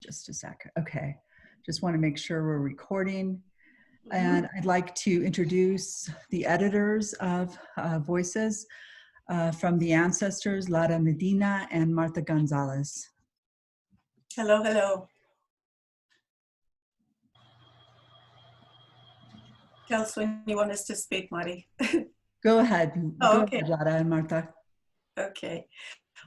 Just a sec. Okay. Just want to make sure we're recording. And I'd like to introduce the editors of Voices from the ancestors, Lara, Medina, and Marta Gonzales. Hello, hello. Tell us when you want us to speak, Mari. Go ahead. Oh, Go okay. ahead, Lara and Marta. Okay.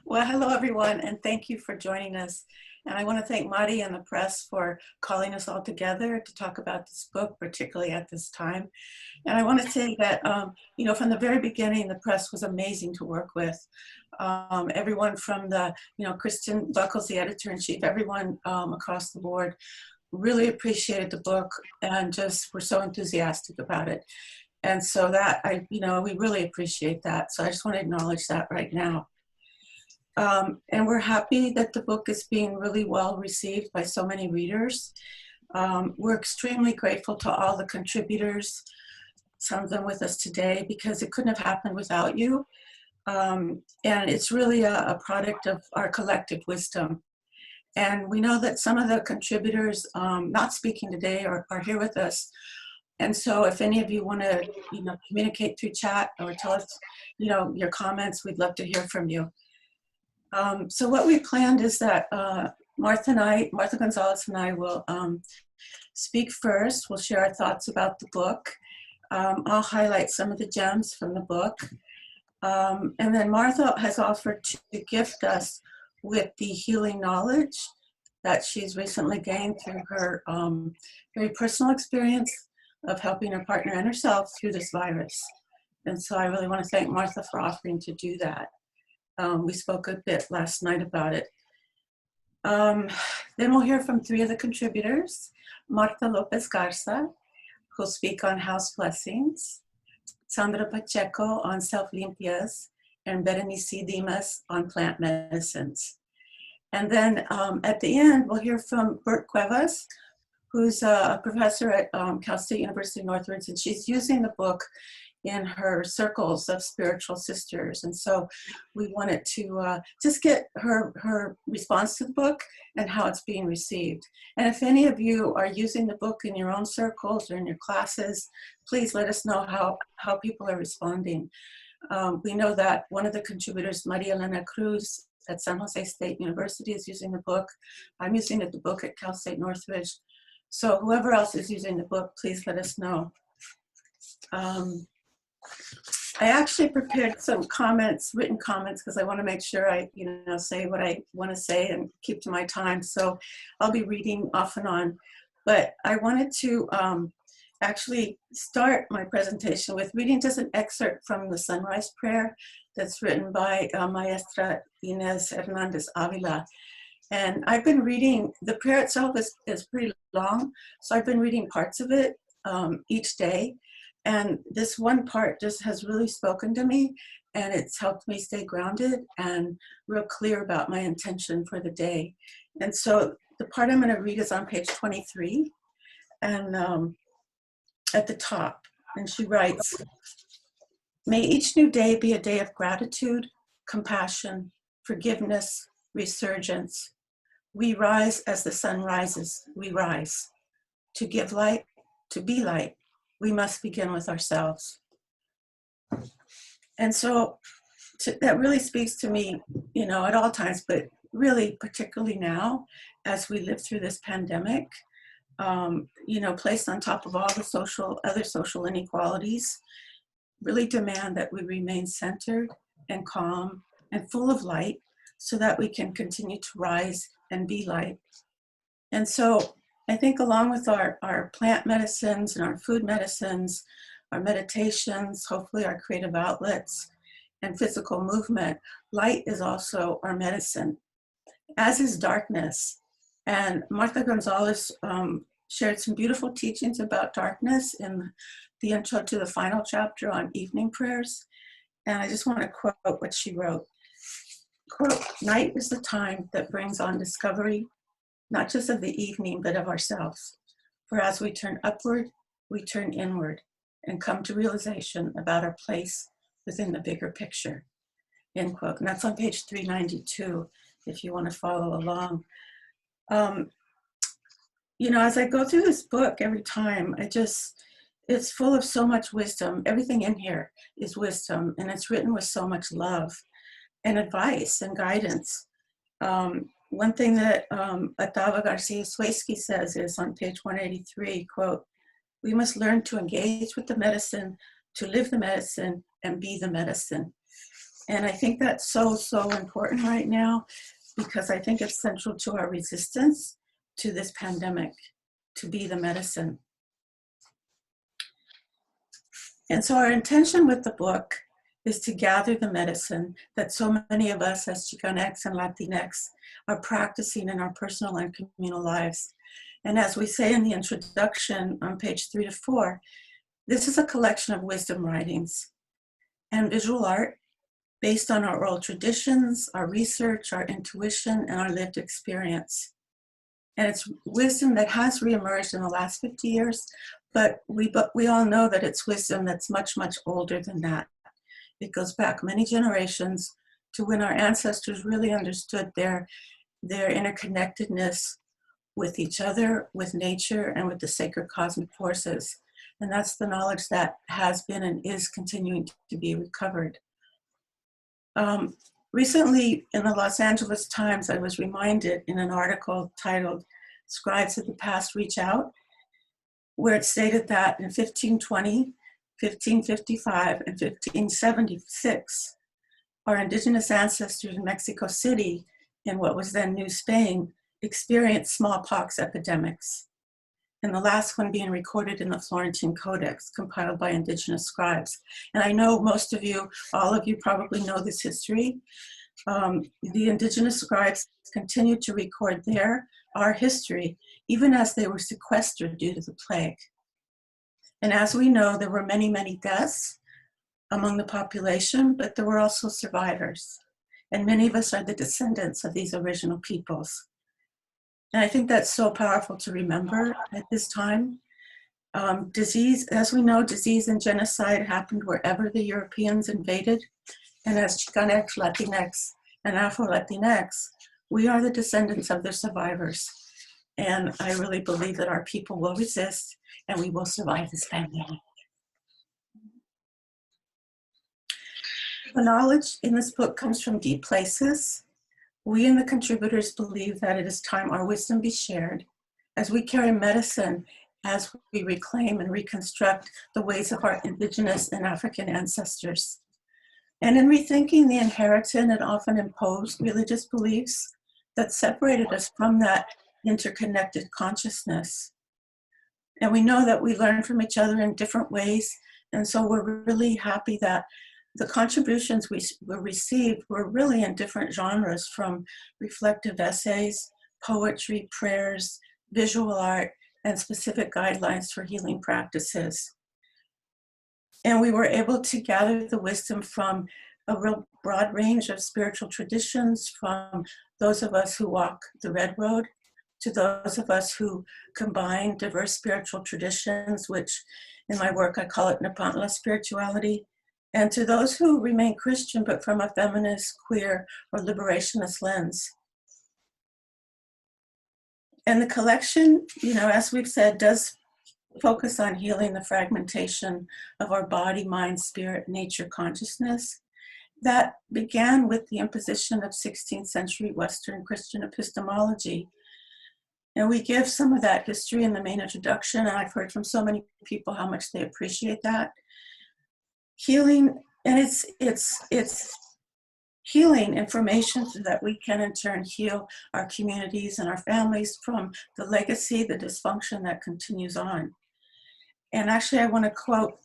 Well, hello, everyone, and thank you for joining us. And I want to thank Mari and the press for calling us all together to talk about this book, particularly at this time. And I want to say that, you know, from the very beginning, the press was amazing to work with. Everyone from the, you know, Kristen Buckles, the editor-in-chief, everyone across the board really appreciated the book and just were so enthusiastic about it. And so that, you know, we really appreciate that. So I just want to acknowledge that right now. And we're happy that the book is being really well received by so many readers. We're extremely grateful to all the contributors, some of them with us today, because it couldn't have happened without you. And it's really a product of our collective wisdom. And we know that some of the contributors not speaking today are here with us. And so if any of you want to, you know, communicate through chat or tell us, you know, your comments, we'd love to hear from you. So what we planned is that Marta Gonzales and I will speak first. We'll share our thoughts about the book. I'll highlight some of the gems from the book. And then Martha has offered to gift us with the healing knowledge that she's recently gained through her very personal experience of helping her partner and herself through this virus. And so I really want to thank Martha for offering to do that. We spoke a bit last night about it. Then we'll hear from three of the contributors, Marta Lopez-Garza, who'll speak on house blessings, Sandra Pacheco on self-limpias, and Berenice Dimas on plant medicines. And then at the end, we'll hear from Bert Cuevas, who's a professor at Cal State University Northridge, and she's using the book in her circles of spiritual sisters. And so we wanted to just get her response to the book and how it's being received. And if any of you are using the book in your own circles or in your classes, please let us know how people are responding. We know that one of the contributors, Maria Elena Cruz at San Jose State University, is using the book. I'm using the book at Cal State Northridge. So whoever else is using the book, please let us know. I actually prepared some comments, written comments, because I want to make sure I, you know, say what I want to say and keep to my time. So I'll be reading off and on. But I wanted to actually start my presentation with reading just an excerpt from the Sunrise Prayer that's written by Maestra Inez Hernandez Avila. And I've been reading, the prayer itself is pretty long, so I've been reading parts of it each day. And this one part just has really spoken to me, and it's helped me stay grounded and real clear about my intention for the day. And so the part I'm going to read is on page 23, and at the top. And she writes, "May each new day be a day of gratitude, compassion, forgiveness, resurgence. We rise as the sun rises, we rise. To give light, to be light, we must begin with ourselves." And so that really speaks to me, you know, at all times, but really particularly now as we live through this pandemic, you know, placed on top of all the other social inequalities, really demand that we remain centered and calm and full of light so that we can continue to rise and be light. And so I think along with our plant medicines and our food medicines, our meditations, hopefully our creative outlets, and physical movement, light is also our medicine, as is darkness. And Marta Gonzales shared some beautiful teachings about darkness in the intro to the final chapter on evening prayers. And I just want to quote what she wrote. Quote, "Night is the time that brings on discovery, not just of the evening, but of ourselves. For as we turn upward, we turn inward and come to realization about our place within the bigger picture." End quote. And that's on page 392, if you want to follow along. as I go through this book every time, it's full of so much wisdom. Everything in here is wisdom, and it's written with so much love and advice and guidance. One thing that Atava Garcia-Suesky says is on page 183, quote, "We must learn to engage with the medicine, to live the medicine, and be the medicine." And I think that's so, so important right now, because I think it's central to our resistance to this pandemic, to be the medicine. And so our intention with the book is to gather the medicine that so many of us as Chicanx and Latinx are practicing in our personal and communal lives. And as we say in the introduction on page 3 to 4, this is a collection of wisdom writings and visual art based on our oral traditions, our research, our intuition, and our lived experience. And it's wisdom that has reemerged in the last 50 years, but we all know that it's wisdom that's much, much older than that. It goes back many generations to when our ancestors really understood their interconnectedness with each other, with nature, and with the sacred cosmic forces. And that's the knowledge that has been and is continuing to be recovered. Recently, in the Los Angeles Times, I was reminded in an article titled "Scribes of the Past Reach Out," where it stated that in 1520, 1555, and 1576, our indigenous ancestors in Mexico City, in what was then New Spain, experienced smallpox epidemics, and the last one being recorded in the Florentine Codex, compiled by indigenous scribes. And I know most of you, all of you probably know this history. The indigenous scribes continued to record our history, even as they were sequestered due to the plague. And as we know, there were many, many deaths among the population, but there were also survivors. And many of us are the descendants of these original peoples. And I think that's so powerful to remember at this time. Disease, as we know, disease and genocide happened wherever the Europeans invaded. And as Chicanx Latinx and Afro-Latinx, we are the descendants of their survivors. And I really believe that our people will resist and we will survive this pandemic. The knowledge in this book comes from deep places. We and the contributors believe that it is time our wisdom be shared as we carry medicine, as we reclaim and reconstruct the ways of our indigenous and African ancestors. And in rethinking the inherited and often imposed religious beliefs that separated us from that interconnected consciousness. And we know that we learn from each other in different ways. And so we're really happy that the contributions we received were really in different genres, from reflective essays, poetry, prayers, visual art, and specific guidelines for healing practices. And we were able to gather the wisdom from a real broad range of spiritual traditions, from those of us who walk the Red Road to those of us who combine diverse spiritual traditions, which in my work I call it Nepantla spirituality, and to those who remain Christian but from a feminist, queer, or liberationist lens. And the collection, as we've said, does focus on healing the fragmentation of our body, mind, spirit, nature, consciousness that began with the imposition of 16th century Western Christian epistemology. And we give some of that history in the main introduction, and I've heard from so many people how much they appreciate that. Healing, and it's healing information so that we can in turn heal our communities and our families from the legacy, the dysfunction that continues on. And actually I want to quote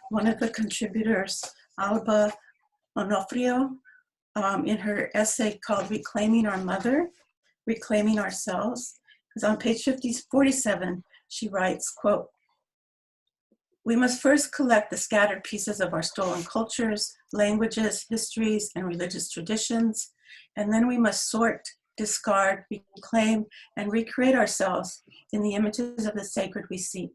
one of the contributors, Alba Onofrio, in her essay called Reclaiming Our Mother, Reclaiming Ourselves. Because on page 47, she writes, quote, "We must first collect the scattered pieces of our stolen cultures, languages, histories, and religious traditions, and then we must sort, discard, reclaim, and recreate ourselves in the images of the sacred we seek.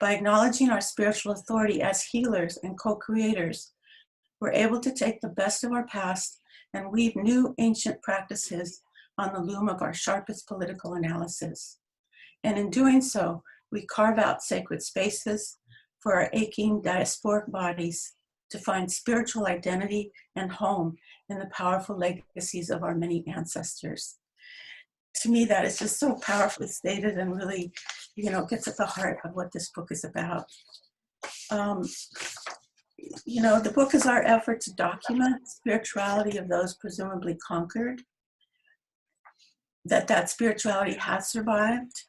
By acknowledging our spiritual authority as healers and co-creators, we're able to take the best of our past and weave new ancient practices on the loom of our sharpest political analysis. And in doing so, we carve out sacred spaces for our aching diasporic bodies to find spiritual identity and home in the powerful legacies of our many ancestors. To me, that is just so powerfully stated and really, gets at the heart of what this book is about. The book is our effort to document spirituality of those presumably conquered, that spirituality has survived,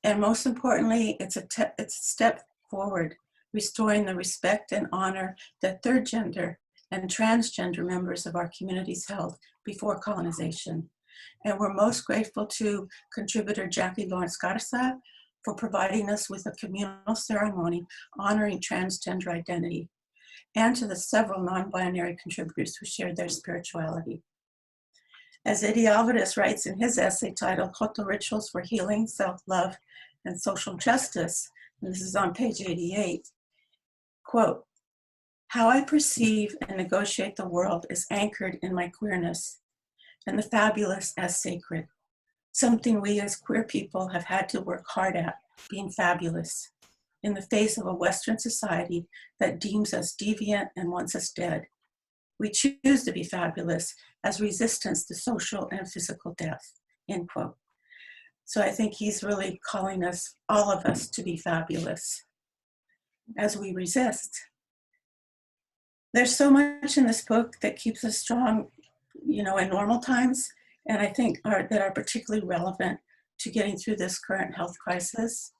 and most importantly, it's a step forward, restoring the respect and honor that third gender and transgender members of our communities held before colonization. And we're most grateful to contributor Jackie Lawrence-Garza for providing us with a communal ceremony honoring transgender identity, and to the several non-binary contributors who shared their spirituality. As Eddie Alvarez writes in his essay titled Joto Rituals for Healing, Self-Love, and Social Justice, and this is on page 88, quote, "How I perceive and negotiate the world is anchored in my queerness, and the fabulous as sacred, something we as queer people have had to work hard at, being fabulous, in the face of a Western society that deems us deviant and wants us dead. We choose to be fabulous as resistance to social and physical death," end quote. So I think he's really calling us, all of us, to be fabulous as we resist. There's so much in this book that keeps us strong, in normal times, and I think that are particularly relevant to getting through this current health crisis,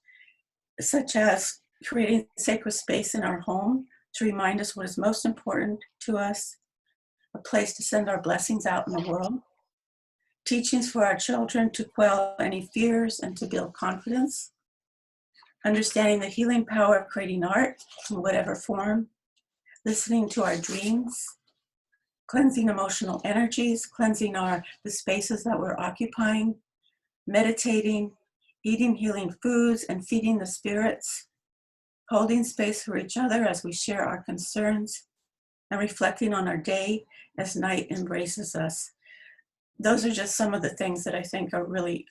such as creating sacred space in our home to remind us what is most important to us, a place to send our blessings out in the world, teachings for our children to quell any fears and to build confidence, understanding the healing power of creating art in whatever form, listening to our dreams, cleansing emotional energies, cleansing the spaces that we're occupying, meditating, eating healing foods and feeding the spirits, holding space for each other as we share our concerns, and reflecting on our day as night embraces us. Those are just some of the things that I think are really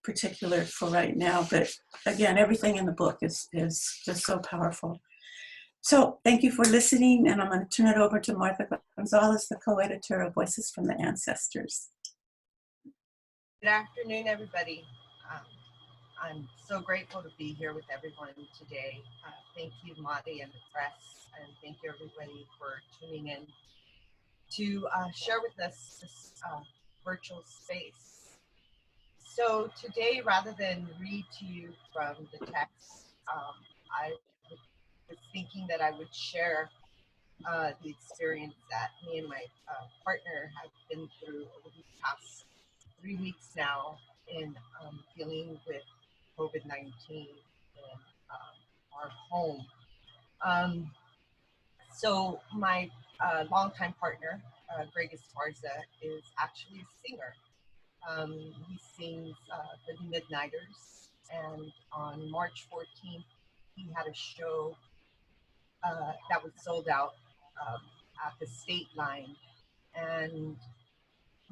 particular for right now. But again, everything in the book is just so powerful. So thank you for listening, and I'm going to turn it over to Marta Gonzales, the co-editor of Voices from the Ancestors. Good afternoon, everybody. I'm so grateful to be here with everyone today. Thank you, Madi and the press, and thank you, everybody, for tuning in to share with us this virtual space. So today, rather than read to you from the text, I was thinking that I would share the experience that me and my partner have been through over these past 3 weeks now in dealing with COVID-19 in our home. So my longtime partner, Greg Esparza, is actually a singer. He sings for the Midnighters, and on March 14th, he had a show that was sold out at the State Line. And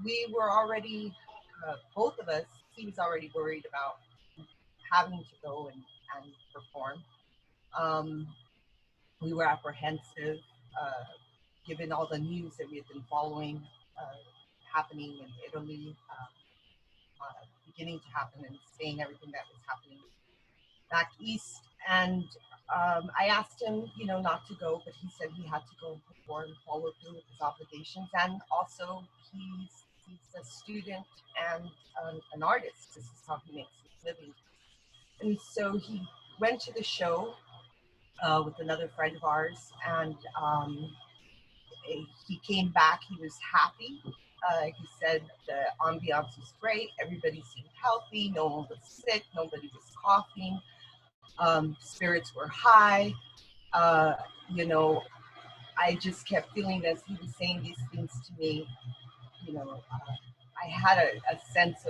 we were already, both of us, he was already worried about having to go and perform. We were apprehensive, given all the news that we had been following happening in Italy, beginning to happen and seeing everything that was happening back east. And I asked him, not to go, but he said he had to go and perform, follow through with his obligations. And also he's a student and an artist. This is how he makes his living. And so he went to the show with another friend of ours, and he came back. He was happy. He said the ambiance was great. Everybody seemed healthy. No one was sick. Nobody was coughing. Spirits were high. I just kept feeling as he was saying these things to me, I had a sense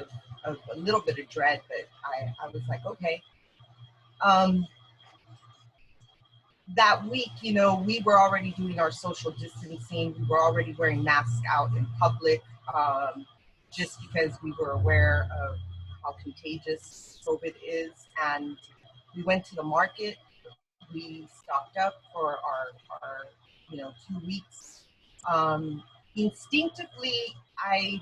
of a little bit of dread, but I was like, okay. That week, we were already doing our social distancing. We were already wearing masks out in public, just because we were aware how contagious COVID is. And we went to the market. We stocked up for our 2 weeks. Instinctively, I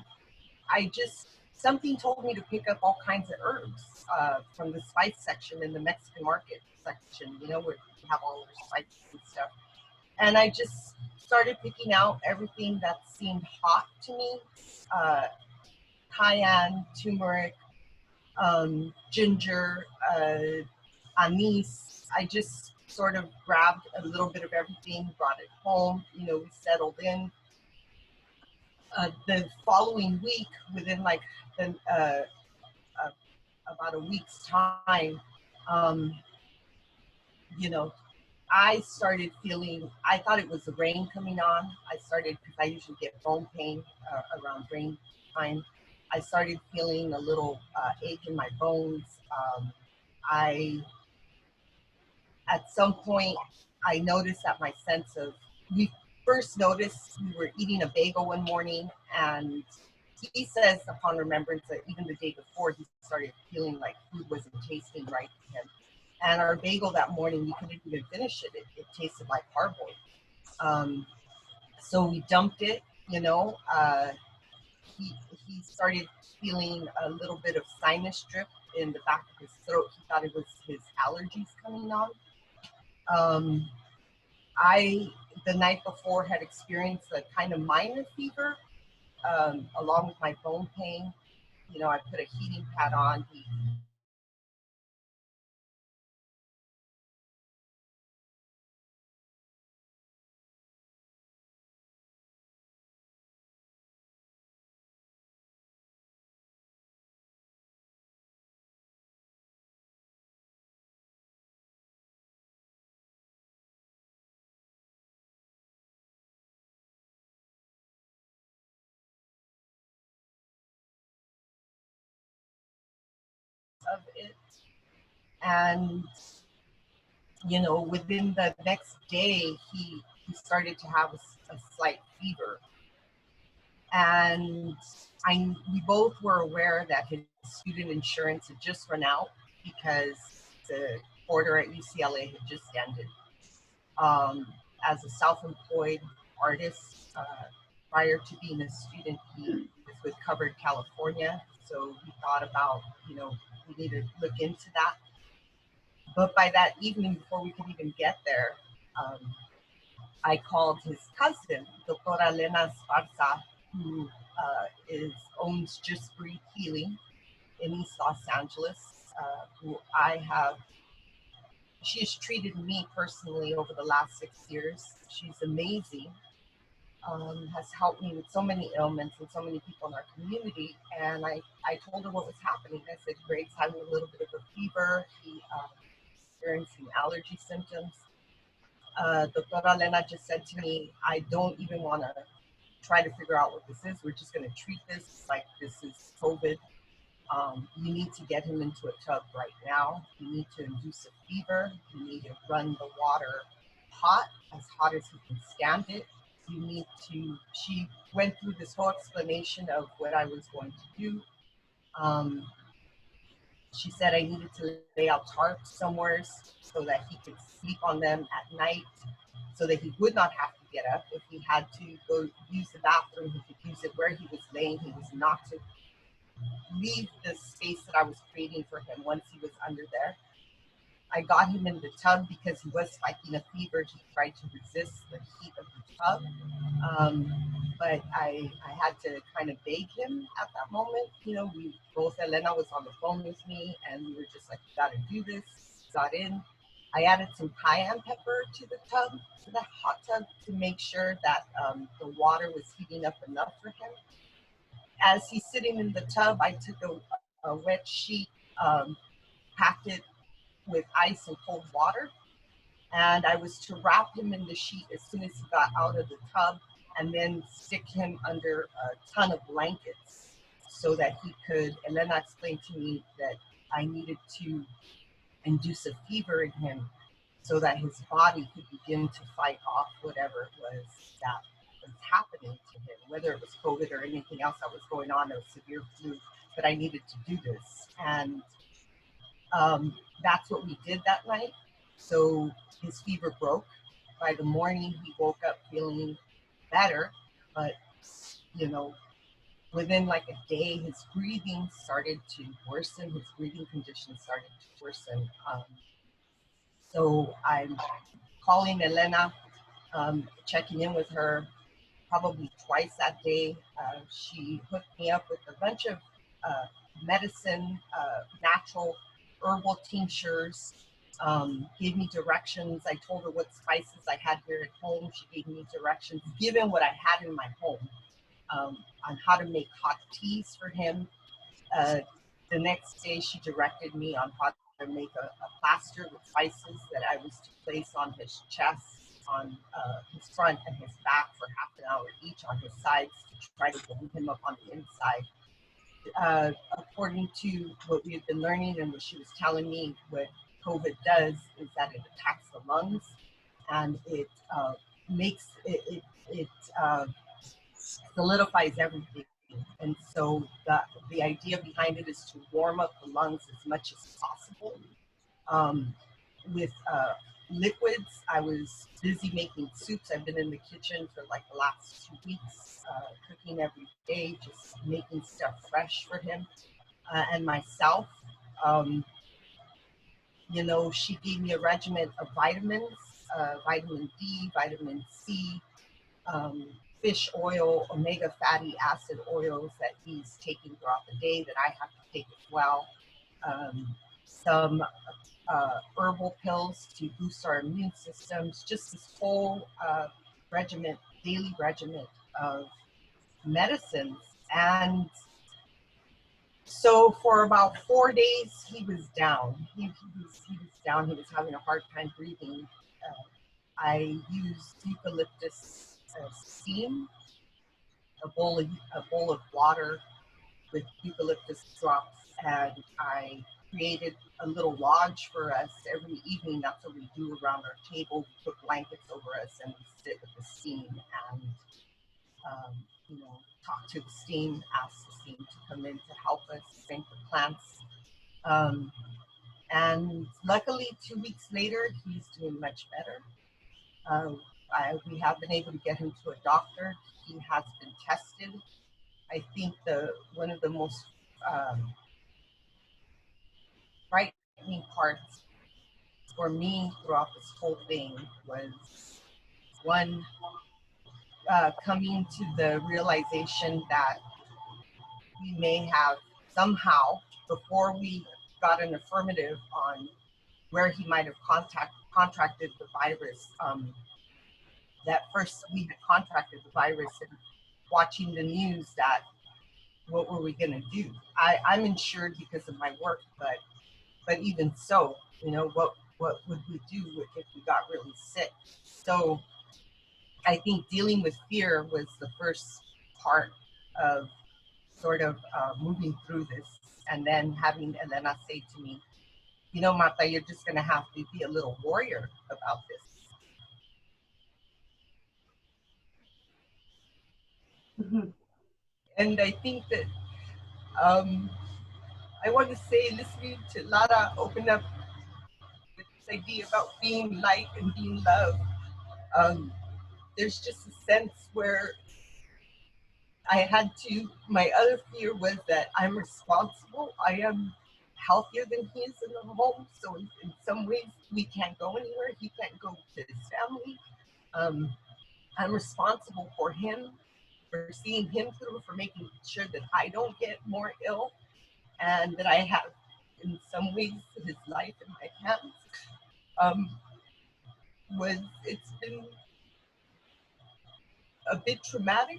just, something told me to pick up all kinds of herbs from the spice section in the Mexican market section, where we have all our spices and stuff. And I just started picking out everything that seemed hot to me. Cayenne, turmeric, ginger, anise. I just sort of grabbed a little bit of everything, brought it home. We settled in. The following week, within like about a week's time, I started feeling, I thought it was the rain coming on. Because I usually get bone pain around rain time. I started feeling a little ache in my bones. At some point, I noticed that my sense of, we first noticed we were eating a bagel one morning, and he says upon remembrance that even the day before, he started feeling like food wasn't tasting right to him. And our bagel that morning, we couldn't even finish it. It tasted like cardboard. So we dumped it, he started feeling a little bit of sinus drip in the back of his throat. He thought it was his allergies coming on. I, the night before, had experienced a kind of minor fever, along with my bone pain. I put a heating pad on. Of it. And, within the next day, he started to have a slight fever. And we both were aware that his student insurance had just run out because the quarter at UCLA had just ended. As a self-employed artist, prior to being a student, he was with Covered California. So we thought about, we need to look into that. But by that evening, before we could even get there, I called his cousin, Doctora Elena Esparza, who owns Just Breathe Healing in East Los Angeles, who she has treated me personally over the last 6 years. She's amazing, has helped me with so many ailments and so many people in our community. And I told her what was happening. I said, Greg's having a little bit of a fever. He experiencing allergy symptoms. Doctora Elena just said to me, I don't even want to try to figure out what this is. We're just going to treat this like this is COVID. You need to get him into a tub right now. You need to induce a fever. You need to run the water hot as he can stand it. You need to, she went through this whole explanation of what I was going to do. She said I needed to lay out tarps somewhere so that he could sleep on them at night, so that he would not have to get up. If he had to go use the bathroom, he could use it where he was laying. He was not to leave the space that I was creating for him once he was under there. I got him in the tub because he was spiking a fever. He tried to resist the heat of the tub. But I had to kind of beg him at that moment. We both, Elena was on the phone with me, and we were just like, you gotta do this. Got in. I added some cayenne pepper to the tub, to the hot tub, to make sure that the water was heating up enough for him. As he's sitting in the tub, I took a wet sheet, packed it with ice and cold water, and I was to wrap him in the sheet as soon as he got out of the tub, and then stick him under a ton of blankets so that he could. Elena explained to me that I needed to induce a fever in him so that his body could begin to fight off whatever it was that was happening to him, whether it was COVID or anything else that was going on, or severe flu. but I needed to do this. And that's what we did that night. So his fever broke. By the morning, he woke up feeling better, but you know, within like a day, his breathing started to worsen. His breathing condition started to worsen. So I'm calling Elena, checking in with her probably twice that day. She hooked me up with a bunch of medicine, natural herbal tinctures, gave me directions. I told her what spices I had here at home. She gave me directions, given what I had in my home, on how to make hot teas for him. The next day, she directed me on how to make a plaster with spices that I was to place on his chest, on his front and his back for half an hour each on his sides to try to warm him up on the inside. According to what we had been learning and what she was telling me, what COVID does is that it attacks the lungs and it makes it solidifies everything. And so the idea behind it is to warm up the lungs as much as possible. With liquids, I was busy making soups. I've been in the kitchen for like the last 2 weeks, cooking every day, just making stuff fresh for him and myself. You know, she gave me a regimen of vitamins, vitamin D, vitamin C, fish oil, omega fatty acid oils that he's taking throughout the day that I have to take as well. Some herbal pills to boost our immune systems, just this whole regimen, daily regimen of medicines. And so for about 4 days, he was down. He was down. He was having a hard time breathing. I used eucalyptus steam, a bowl of water with eucalyptus drops, and I created a little lodge for us every evening. That's what we do around our table. We put blankets over us and we sit with the steam and you know, talk to the steam, ask the steam to come in to help us, same for plants. And luckily 2 weeks later, he's doing much better. We have been able to get him to a doctor. He has been tested. I think one of the most frightening parts for me throughout this whole thing was one, coming to the realization that we may have somehow, before we got an affirmative on where he might have contracted the virus, that first we had contracted the virus and watching the news that what were we going to do? I'm insured because of my work, but even so, you know, what would we do if we got really sick? So I think dealing with fear was the first part of sort of moving through this, and then having Elena say to me, you know, Marta, you're just going to have to be a little warrior about this. Mm-hmm. And I think that I want to say, listening to Lara open up with this idea about being light and being love, there's just a sense where I had to, my other fear was that I'm responsible. I am healthier than he is in the home. So in some ways, we can't go anywhere. He can't go to his family. I'm responsible for him, for seeing him through, for making sure that I don't get more ill, and that I have, in some ways, his life in my hands. It's been a bit traumatic,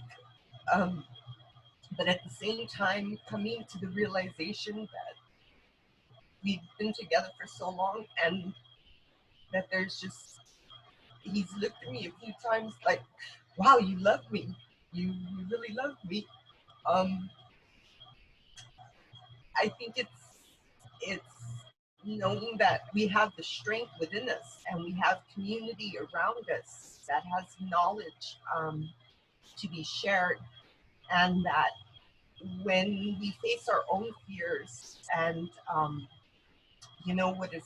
but at the same time, coming to the realization that we've been together for so long, and that there's just, he's looked at me a few times like, wow, you love me. You really love me. I think it's knowing that we have the strength within us and we have community around us that has knowledge to be shared, and that when we face our own fears and, you know, what is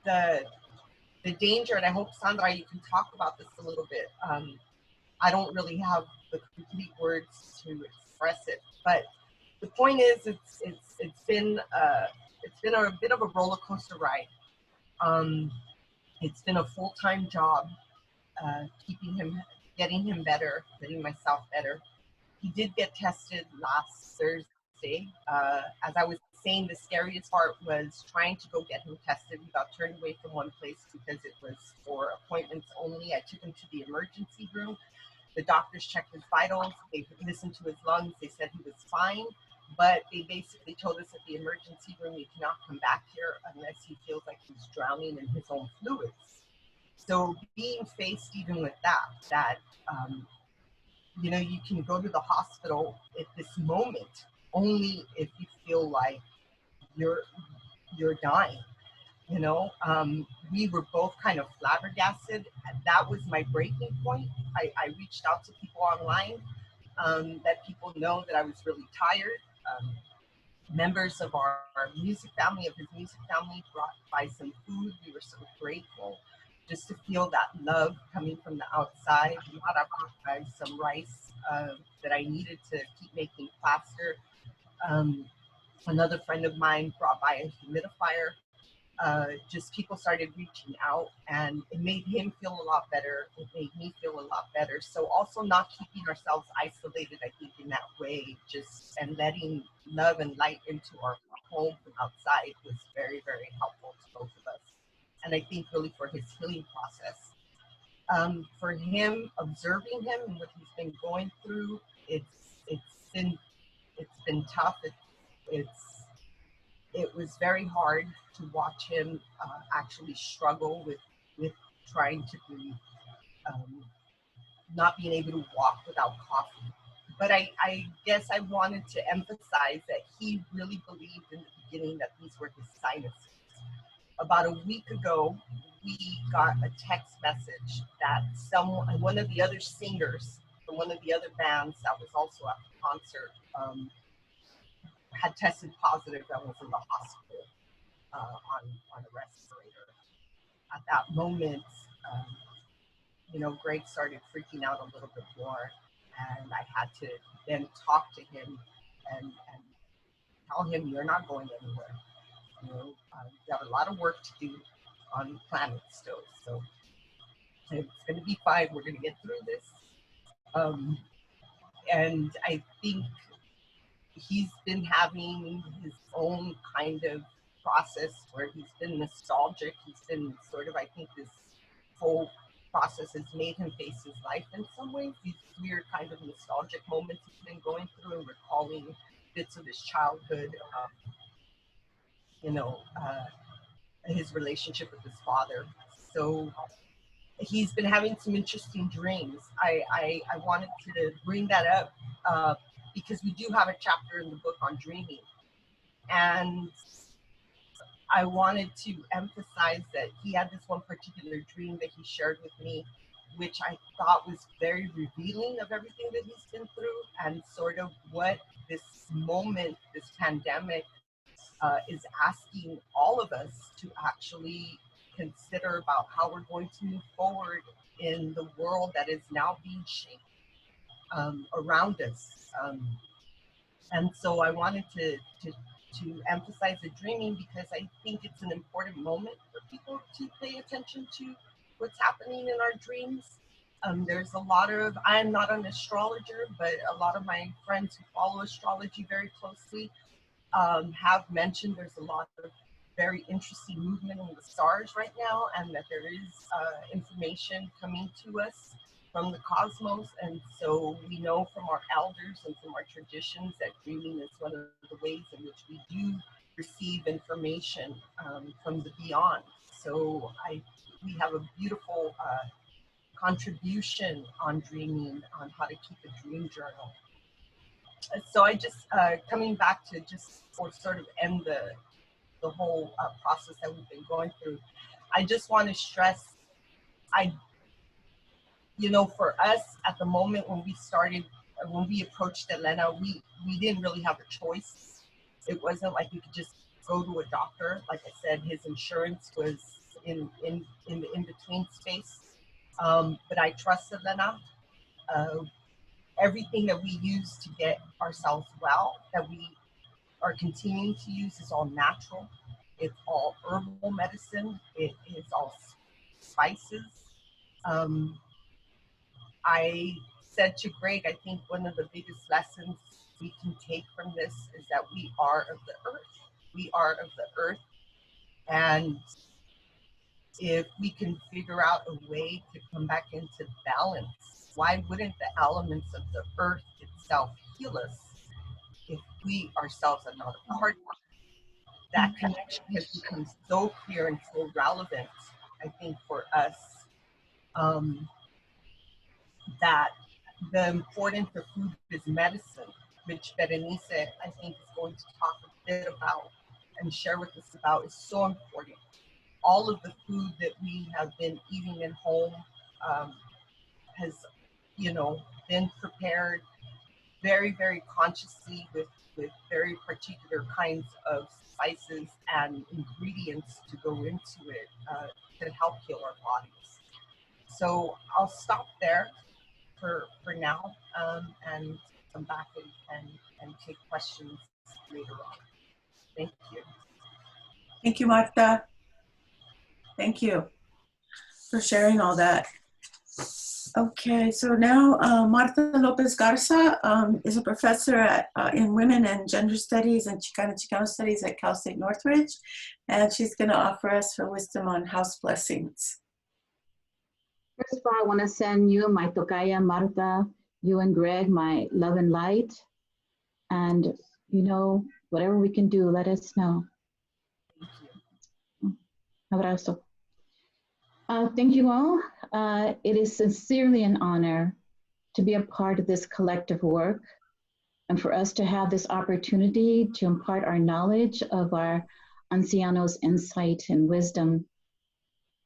the danger, and I hope, Sandra, you can talk about this a little bit. I don't really have the complete words to express it, but the point is, it's been a bit of a roller coaster ride. It's been a full-time job, getting him better, getting myself better. He did get tested last Thursday. As I was saying, the scariest part was trying to go get him tested. We got turned away from one place because it was for appointments only. I took him to the emergency room. The doctors checked his vitals. They listened to his lungs. They said he was fine, but they basically told us at the emergency room, he cannot come back here unless he feels like he's drowning in his own fluids. So being faced even with that, you know, you can go to the hospital at this moment only if you feel like you're dying. You know, we were both kind of flabbergasted. That was my breaking point. I reached out to people online, that people know that I was really tired. Members of our music family, of his music family, brought by some food. We were so grateful just to feel that love coming from the outside. Lara brought by some rice that I needed to keep making plaster. Another friend of mine brought by a humidifier. Just people started reaching out, and it made him feel a lot better. It made me feel a lot better. So also not keeping ourselves isolated, I think, in that way, and letting love and light into our home from outside was very, very helpful to both of us. And I think really for his healing process. For him, observing him and what he's been going through, it's been tough. It was very hard to watch him actually struggle with trying to breathe, not being able to walk without coffee. But I guess I wanted to emphasize that he really believed in the beginning that these were his sinuses. About a week ago, we got a text message that one of the other singers from one of the other bands that was also at the concert, had tested positive and was in the hospital on a respirator. At that moment, you know, Greg started freaking out a little bit more, and I had to then talk to him and tell him, you're not going anywhere. You know, you have a lot of work to do on the planet still, so it's going to be fine. We're going to get through this. And I think he's been having his own kind of process where he's been nostalgic. He's been sort of, I think this whole process has made him face his life in some ways. These weird kind of nostalgic moments he's been going through and recalling bits of his childhood, you know, his relationship with his father. So he's been having some interesting dreams. I wanted to bring that up because we do have a chapter in the book on dreaming. And I wanted to emphasize that he had this one particular dream that he shared with me, which I thought was very revealing of everything that he's been through and sort of what this moment, this pandemic, is asking all of us to actually consider about how we're going to move forward in the world that is now being shaped around us. And so I wanted to emphasize the dreaming because I think it's an important moment for people to pay attention to what's happening in our dreams. There's a lot of, I'm not an astrologer, but a lot of my friends who follow astrology very closely have mentioned there's a lot of very interesting movement in the stars right now, and that there is information coming to us from the cosmos. And so we know from our elders and from our traditions that dreaming is one of the ways in which we do receive information from the beyond. So we have a beautiful contribution on dreaming, on how to keep a dream journal. So I just, coming back to just sort of end the whole process that we've been going through, I just want to stress, you know, for us at the moment when we started when we approached Elena, we didn't really have a choice. It wasn't like we could just go to a doctor. Like I said, his insurance was in the in-between space. But I trust Elena. Everything that we use to get ourselves well, that we are continuing to use, is all natural. It's all herbal medicine. It is all spices. I said to Greg, I think one of the biggest lessons we can take from this is that we are of the earth. We are of the earth. And if we can figure out a way to come back into balance, why wouldn't the elements of the earth itself heal us if we ourselves are not a part of it? That connection has become so clear and so relevant, I think, for us, that the importance of food is medicine, which Berenice, I think, is going to talk a bit about and share with us about, is so important. All of the food that we have been eating at home has, been prepared very, very consciously with very particular kinds of spices and ingredients to go into it to help heal our bodies. So I'll stop there for now, and come back and take questions later on. Thank you. Thank you, Marta. Thank you for sharing all that. Okay, so now Marta Lopez-Garza is a professor in Women and Gender Studies and Chicano Studies at Cal State Northridge, and she's going to offer us her wisdom on house blessings. First of all, I want to send you, my tocaya Marta, you and Greg, my love and light. And, whatever we can do, let us know. Abrazo. Thank you all. It is sincerely an honor to be a part of this collective work and for us to have this opportunity to impart our knowledge of our ancianos' insight and wisdom.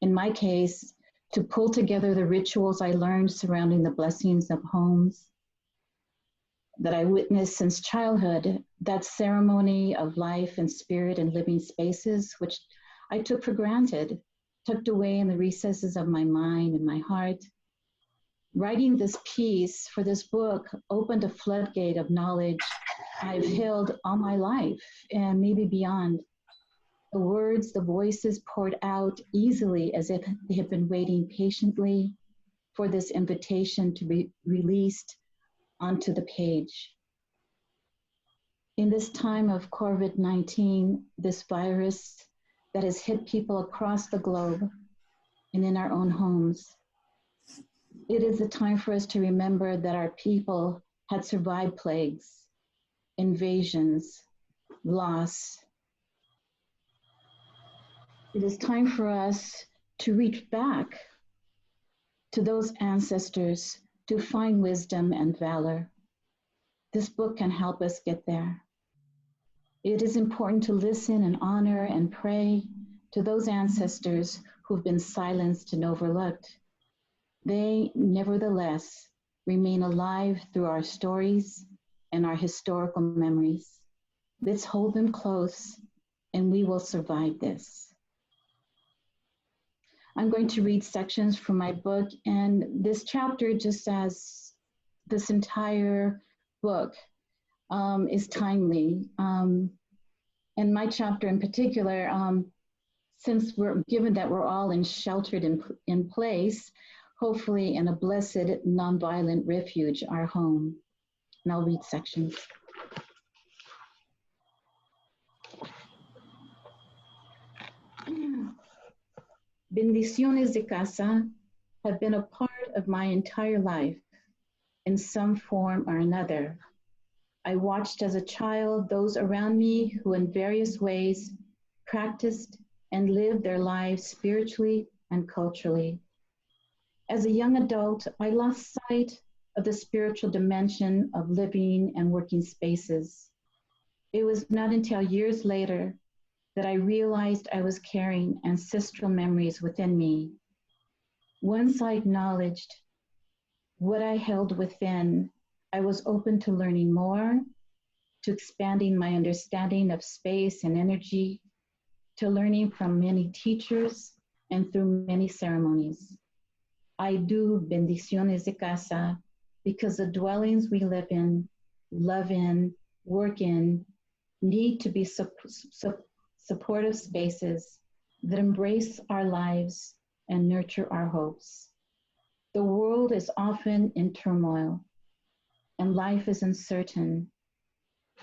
In my case, to pull together the rituals I learned surrounding the blessings of homes that I witnessed since childhood, that ceremony of life and spirit and living spaces, which I took for granted, tucked away in the recesses of my mind and my heart. Writing this piece for this book opened a floodgate of knowledge I've held all my life and maybe beyond. The words, the voices poured out easily as if they had been waiting patiently for this invitation to be released onto the page. In this time of COVID-19, this virus that has hit people across the globe and in our own homes, it is a time for us to remember that our people had survived plagues, invasions, loss. It is time for us to reach back to those ancestors to find wisdom and valor. This book can help us get there. It is important to listen and honor and pray to those ancestors who've been silenced and overlooked. They, nevertheless, remain alive through our stories and our historical memories. Let's hold them close, and we will survive this. I'm going to read sections from my book, and this chapter, just as this entire book, is timely. And my chapter in particular, since given that we're all sheltered in place, hopefully in a blessed nonviolent refuge, our home. And I'll read sections. Bendiciones de casa have been a part of my entire life in some form or another. I watched as a child those around me who in various ways practiced and lived their lives spiritually and culturally. As a young adult, I lost sight of the spiritual dimension of living and working spaces. It was not until years later that I realized I was carrying ancestral memories within me. Once I acknowledged what I held within, I was open to learning more, to expanding my understanding of space and energy, to learning from many teachers and through many ceremonies. I do bendiciones de casa because the dwellings we live in, love in, work in, need to be supportive spaces that embrace our lives and nurture our hopes. The world is often in turmoil and life is uncertain.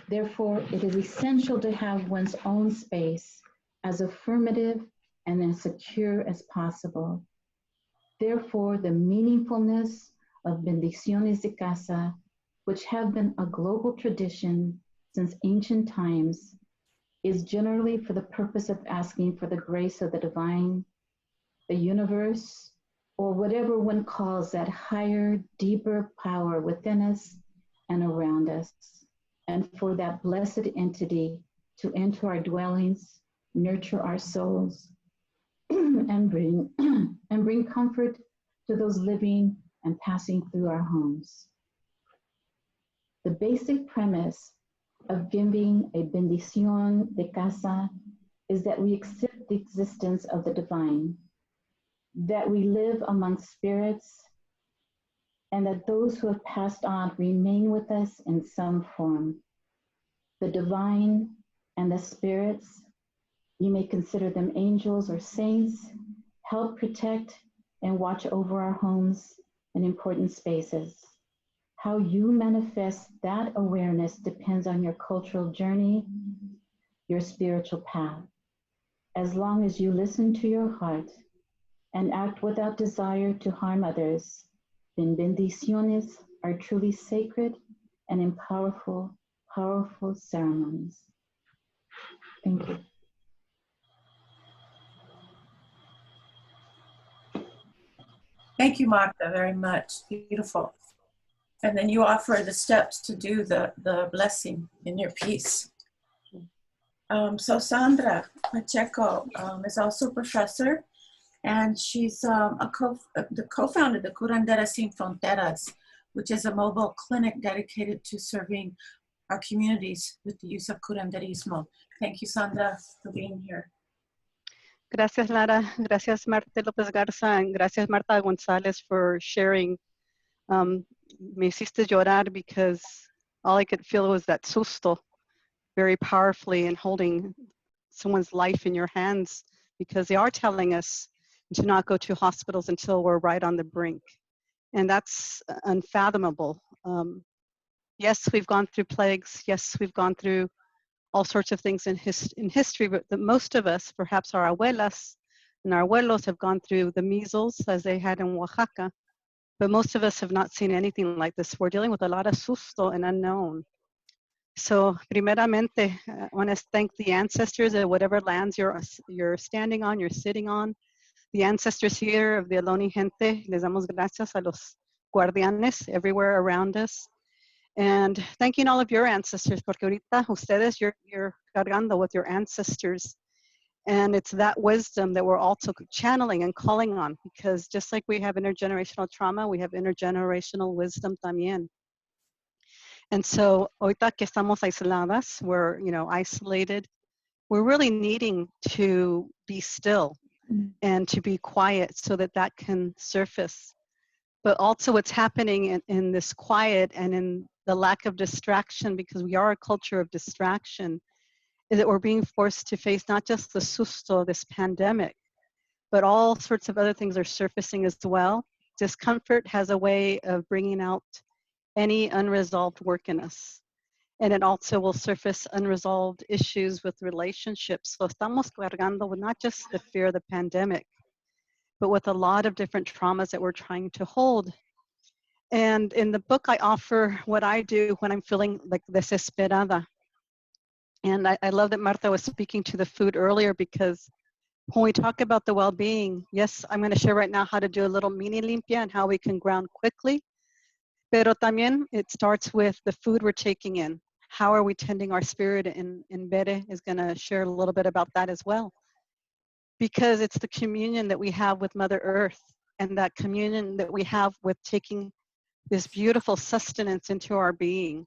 Therefore, it is essential to have one's own space as affirmative and as secure as possible. Therefore, the meaningfulness of bendiciones de casa, which have been a global tradition since ancient times, is generally for the purpose of asking for the grace of the divine, the universe, or whatever one calls that higher, deeper power within us and around us, and for that blessed entity to enter our dwellings, nurture our souls, and bring comfort to those living and passing through our homes. The basic premise of giving a bendición de casa is that we accept the existence of the divine, that we live among spirits, and that those who have passed on remain with us in some form. The divine and the spirits, you may consider them angels or saints, help protect and watch over our homes and important spaces. How you manifest that awareness depends on your cultural journey, your spiritual path. As long as you listen to your heart and act without desire to harm others, then bendiciones are truly sacred and in powerful ceremonies. Thank you. Thank you, Marta, very much. Beautiful. And then you offer the steps to do the blessing in your piece. So Sandra Pacheco is also a professor, and she's the co-founder of the Curanderas Sin Fronteras, which is a mobile clinic dedicated to serving our communities with the use of curanderismo. Thank you, Sandra, for being here. Gracias, Lara. Gracias, Marta Lopez-Garza, and gracias, Marta Gonzales, for sharing. Me hiciste llorar because all I could feel was that susto very powerfully and holding someone's life in your hands, because they are telling us to not go to hospitals until we're right on the brink. And that's unfathomable. Yes, we've gone through plagues. Yes, we've gone through all sorts of things in history, but most of us, perhaps our abuelas and our abuelos, have gone through the measles as they had in Oaxaca, but most of us have not seen anything like this. We're dealing with a lot of susto and unknown. So primeramente, I want to thank the ancestors of whatever lands you're standing on, you're sitting on. The ancestors here of the Ohlone gente, les damos gracias a los guardianes everywhere around us. And thanking all of your ancestors, porque ahorita ustedes, you're cargando with your ancestors. And it's that wisdom that we're also channeling and calling on, because just like we have intergenerational trauma, we have intergenerational wisdom también. And so, ahorita que estamos aisladas, we're, isolated, we're really needing to be still and to be quiet so that that can surface. But also what's happening in this quiet and in the lack of distraction, because we are a culture of distraction, is that we're being forced to face not just the susto, this pandemic, but all sorts of other things are surfacing as well. Discomfort has a way of bringing out any unresolved work in us. And it also will surface unresolved issues with relationships. So estamos cargando with not just the fear of the pandemic, but with a lot of different traumas that we're trying to hold. And in the book, I offer what I do when I'm feeling like desesperada. And I love that Marta was speaking to the food earlier, because when we talk about the well-being, yes, I'm going to share right now how to do a little mini limpia and how we can ground quickly. Pero también it starts with the food we're taking in. How are we tending our spirit? And Bere is going to share a little bit about that as well. Because it's the communion that we have with Mother Earth, and that communion that we have with taking this beautiful sustenance into our being.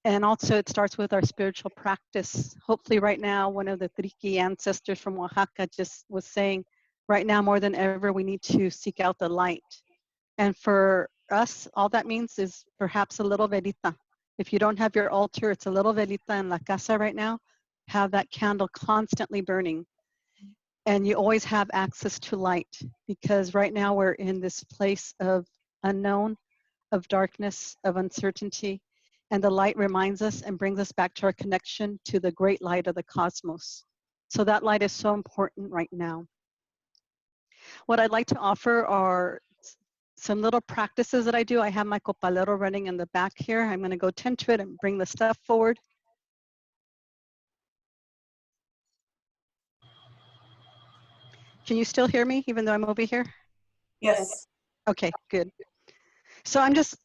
And also it starts with our spiritual practice. Hopefully right now, one of the Triqui ancestors from Oaxaca just was saying, right now more than ever, we need to seek out the light. And for us, all that means is perhaps a little velita. If you don't have your altar, it's a little velita in la casa right now. Have that candle constantly burning. And you always have access to light, because right now we're in this place of unknown, of darkness, of uncertainty. And the light reminds us and brings us back to our connection to the great light of the cosmos. So that light is so important right now. What I'd like to offer are some little practices that I do. I have my copalero running in the back here. I'm going to go tend to it and bring the stuff forward. Can you still hear me even though I'm over here? Yes. Okay, good. So I'm just,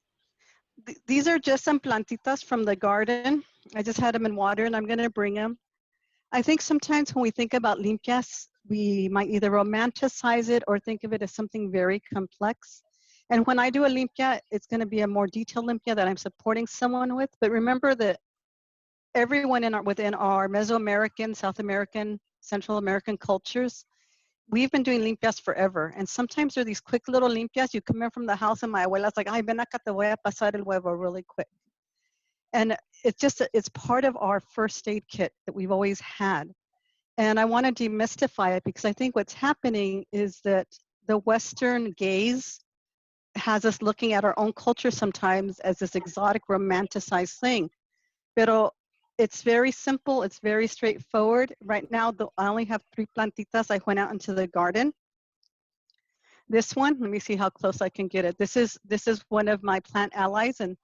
these are just some plantitas from the garden. I just had them in water and I'm going to bring them. I think sometimes when we think about limpias, we might either romanticize it or think of it as something very complex. And when I do a limpia, it's going to be a more detailed limpia that I'm supporting someone with. But remember that everyone within our Mesoamerican, South American, Central American cultures, we've been doing limpias forever. And sometimes they're these quick little limpias. You come in from the house and my abuela's like, ay, ven acá, te voy a pasar el huevo really quick. And it's part of our first aid kit that we've always had. And I want to demystify it, because I think what's happening is that the Western gaze has us looking at our own culture sometimes as this exotic, romanticized thing. Pero it's very simple, it's very straightforward. Right now, I only have 3 plantitas. I went out into the garden. This one, let me see how close I can get it. This is one of my plant allies, and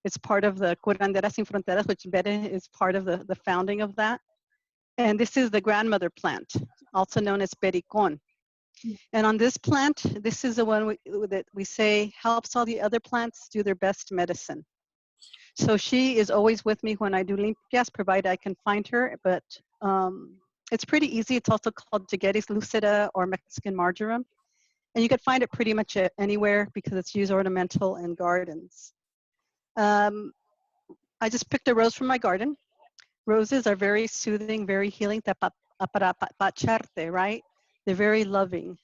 it's part of the Curanderas Sin Fronteras, which Berenice is part of the founding of that. And this is the grandmother plant, also known as pericon. And on this plant, this is the one that we say helps all the other plants do their best medicine. So she is always with me when I do limpias, provided I can find her. But it's pretty easy. It's also called Jaguetes lucida or Mexican marjoram. And you can find it pretty much anywhere because it's used ornamental in gardens. I just picked a rose from my garden. Roses are very soothing, very healing, right? They're very loving.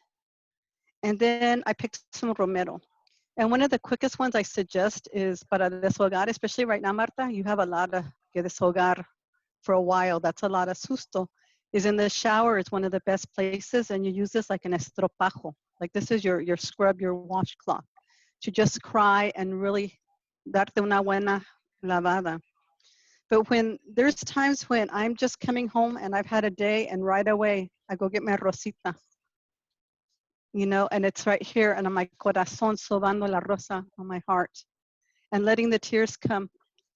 And then I picked some romero. And one of the quickest ones I suggest is para deshogar, especially right now, Marta, you have a lot of que deshogar for a while. That's a lot of susto. Is in the shower, it's one of the best places, and you use this like an estropajo. Like this is your scrub, your washcloth, to just cry and really darte una buena lavada. But when there's times when I'm just coming home and I've had a day and right away I go get my rosita, you know, and it's right here and on my corazón sobando la rosa on my heart and letting the tears come,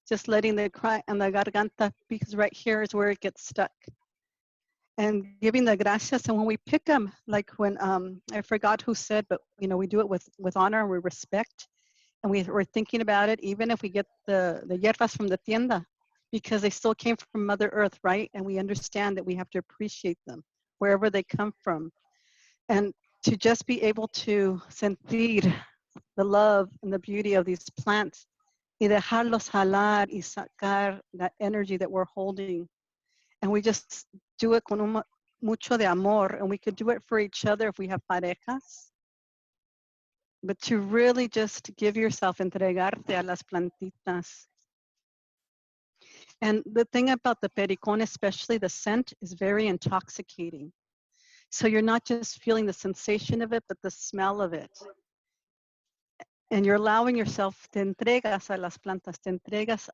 just letting the cry and the garganta, because right here is where it gets stuck. And giving the gracias, and when we pick them, like when, I forgot who said, but you know, we do it with honor and with respect, and we're thinking about it, even if we get the hierbas from the tienda, because they still came from Mother Earth, right? And we understand that we have to appreciate them wherever they come from. And to just be able to sentir the love and the beauty of these plants, y dejarlos jalar y sacar that energy that we're holding. And we just do it con mucho de amor, and we could do it for each other if we have parejas. But to really just give yourself, entregarte a las plantitas. And the thing about the pericon, especially the scent, is very intoxicating. So you're not just feeling the sensation of it, but the smell of it. And you're allowing yourself, te entregas a las plantas, te entregas,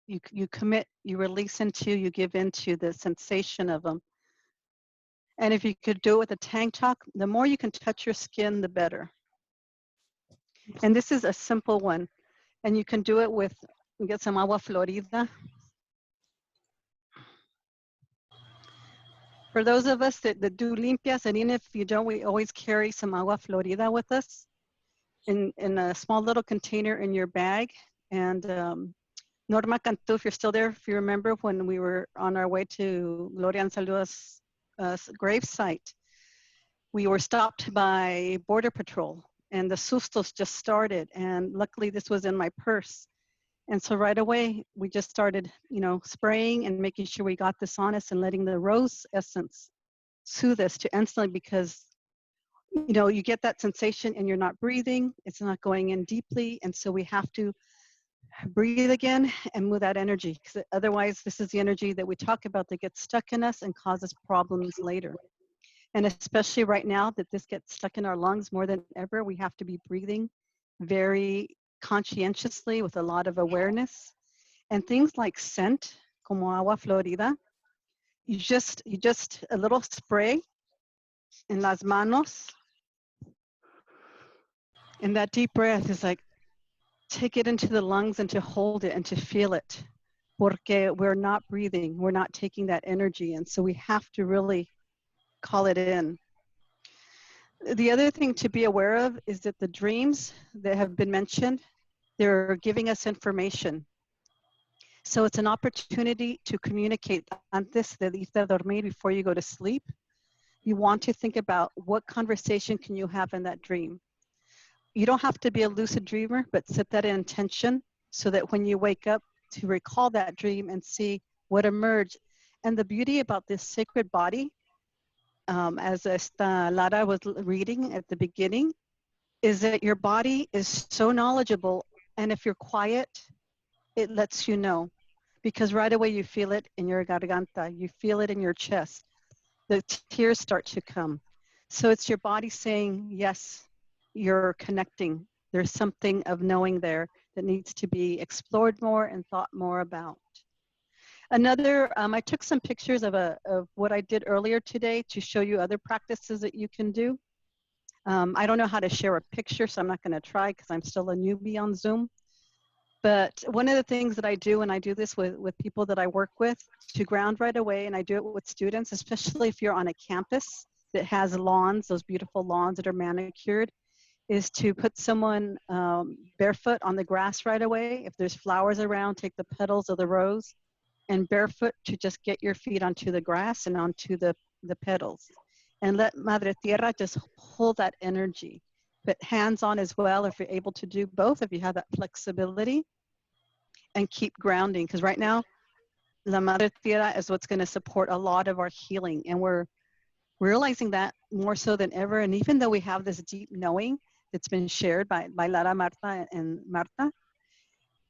you commit, you release into, you give into the sensation of them. And if you could do it with a tang chalk, the more you can touch your skin, the better. And this is a simple one. And you can do it with, you get some agua florida. For those of us that do limpias, and even if you don't, we always carry some agua florida with us in a small little container in your bag. And Norma Cantú, if you're still there, if you remember when we were on our way to Gloria Anzalua's gravesite, we were stopped by Border Patrol. and the sustos just started. And luckily this was in my purse. And so right away, we just started, spraying and making sure we got this on us and letting the rose essence soothe us to instantly, because, you get that sensation and you're not breathing, it's not going in deeply. And so we have to breathe again and move that energy, because otherwise this is the energy that we talk about that gets stuck in us and causes problems later. And especially right now that this gets stuck in our lungs more than ever, we have to be breathing very conscientiously with a lot of awareness. And things like scent, como agua florida, you just a little spray in las manos, and that deep breath is like, take it into the lungs and to hold it and to feel it, porque we're not breathing, we're not taking that energy, and so we have to really call it in. The other thing to be aware of is that the dreams that have been mentioned, they're giving us information. So it's an opportunity to communicate antes de irte a dormir, before you go to sleep. You want to think about what conversation can you have in that dream. You don't have to be a lucid dreamer, but set that intention so that when you wake up to recall that dream and see what emerged. And the beauty about this sacred body, as Lara was reading at the beginning, is that your body is so knowledgeable, and if you're quiet, it lets you know, because right away you feel it in your garganta, you feel it in your chest, the tears start to come. So it's your body saying, yes, you're connecting. There's something of knowing there that needs to be explored more and thought more about. Another, I took some pictures of what I did earlier today to show you other practices that you can do. I don't know how to share a picture, so I'm not going to try because I'm still a newbie on Zoom. But one of the things that I do, and I do this with people that I work with, to ground right away, and I do it with students, especially if you're on a campus that has lawns, those beautiful lawns that are manicured, is to put someone barefoot on the grass right away. If there's flowers around, take the petals of the rose, and barefoot to just get your feet onto the grass and onto the petals. And let Madre Tierra just hold that energy. But hands on as well, if you're able to do both, if you have that flexibility, and keep grounding. Because right now, La Madre Tierra is what's going to support a lot of our healing. And we're realizing that more so than ever. And even though we have this deep knowing that's been shared by Lara, Marta, and Marta,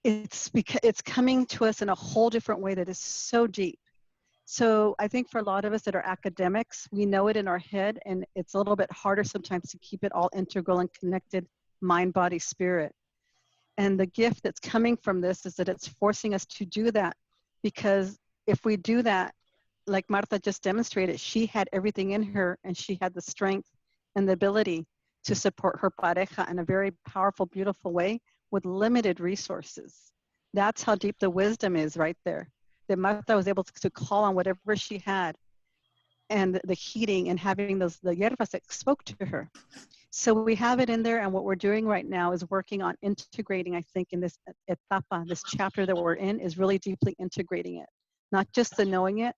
it's coming to us in a whole different way that is so deep. So I think for a lot of us that are academics, we know it in our head, and it's a little bit harder sometimes to keep it all integral and connected, mind, body, spirit. And the gift that's coming from this is that it's forcing us to do that, because if we do that, like Marta just demonstrated, she had everything in her, and she had the strength and the ability to support her pareja in a very powerful, beautiful way with limited resources. That's how deep the wisdom is right there. That Marta was able to call on whatever she had, and the heating and having the hierbas that spoke to her. So we have it in there, and what we're doing right now is working on integrating, I think, in this etapa, this chapter that we're in, is really deeply integrating it. Not just the knowing it,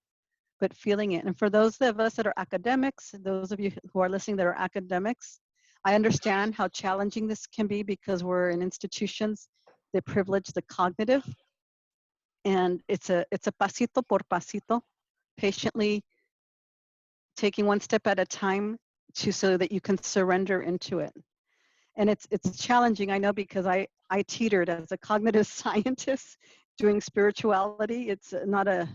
but feeling it. And for those of us that are academics, those of you who are listening that are academics, I understand how challenging this can be, because we're in institutions that privilege the cognitive. And it's a pasito por pasito, patiently taking one step at a time so that you can surrender into it. And it's challenging, I know, because I teetered as a cognitive scientist doing spirituality. It's not a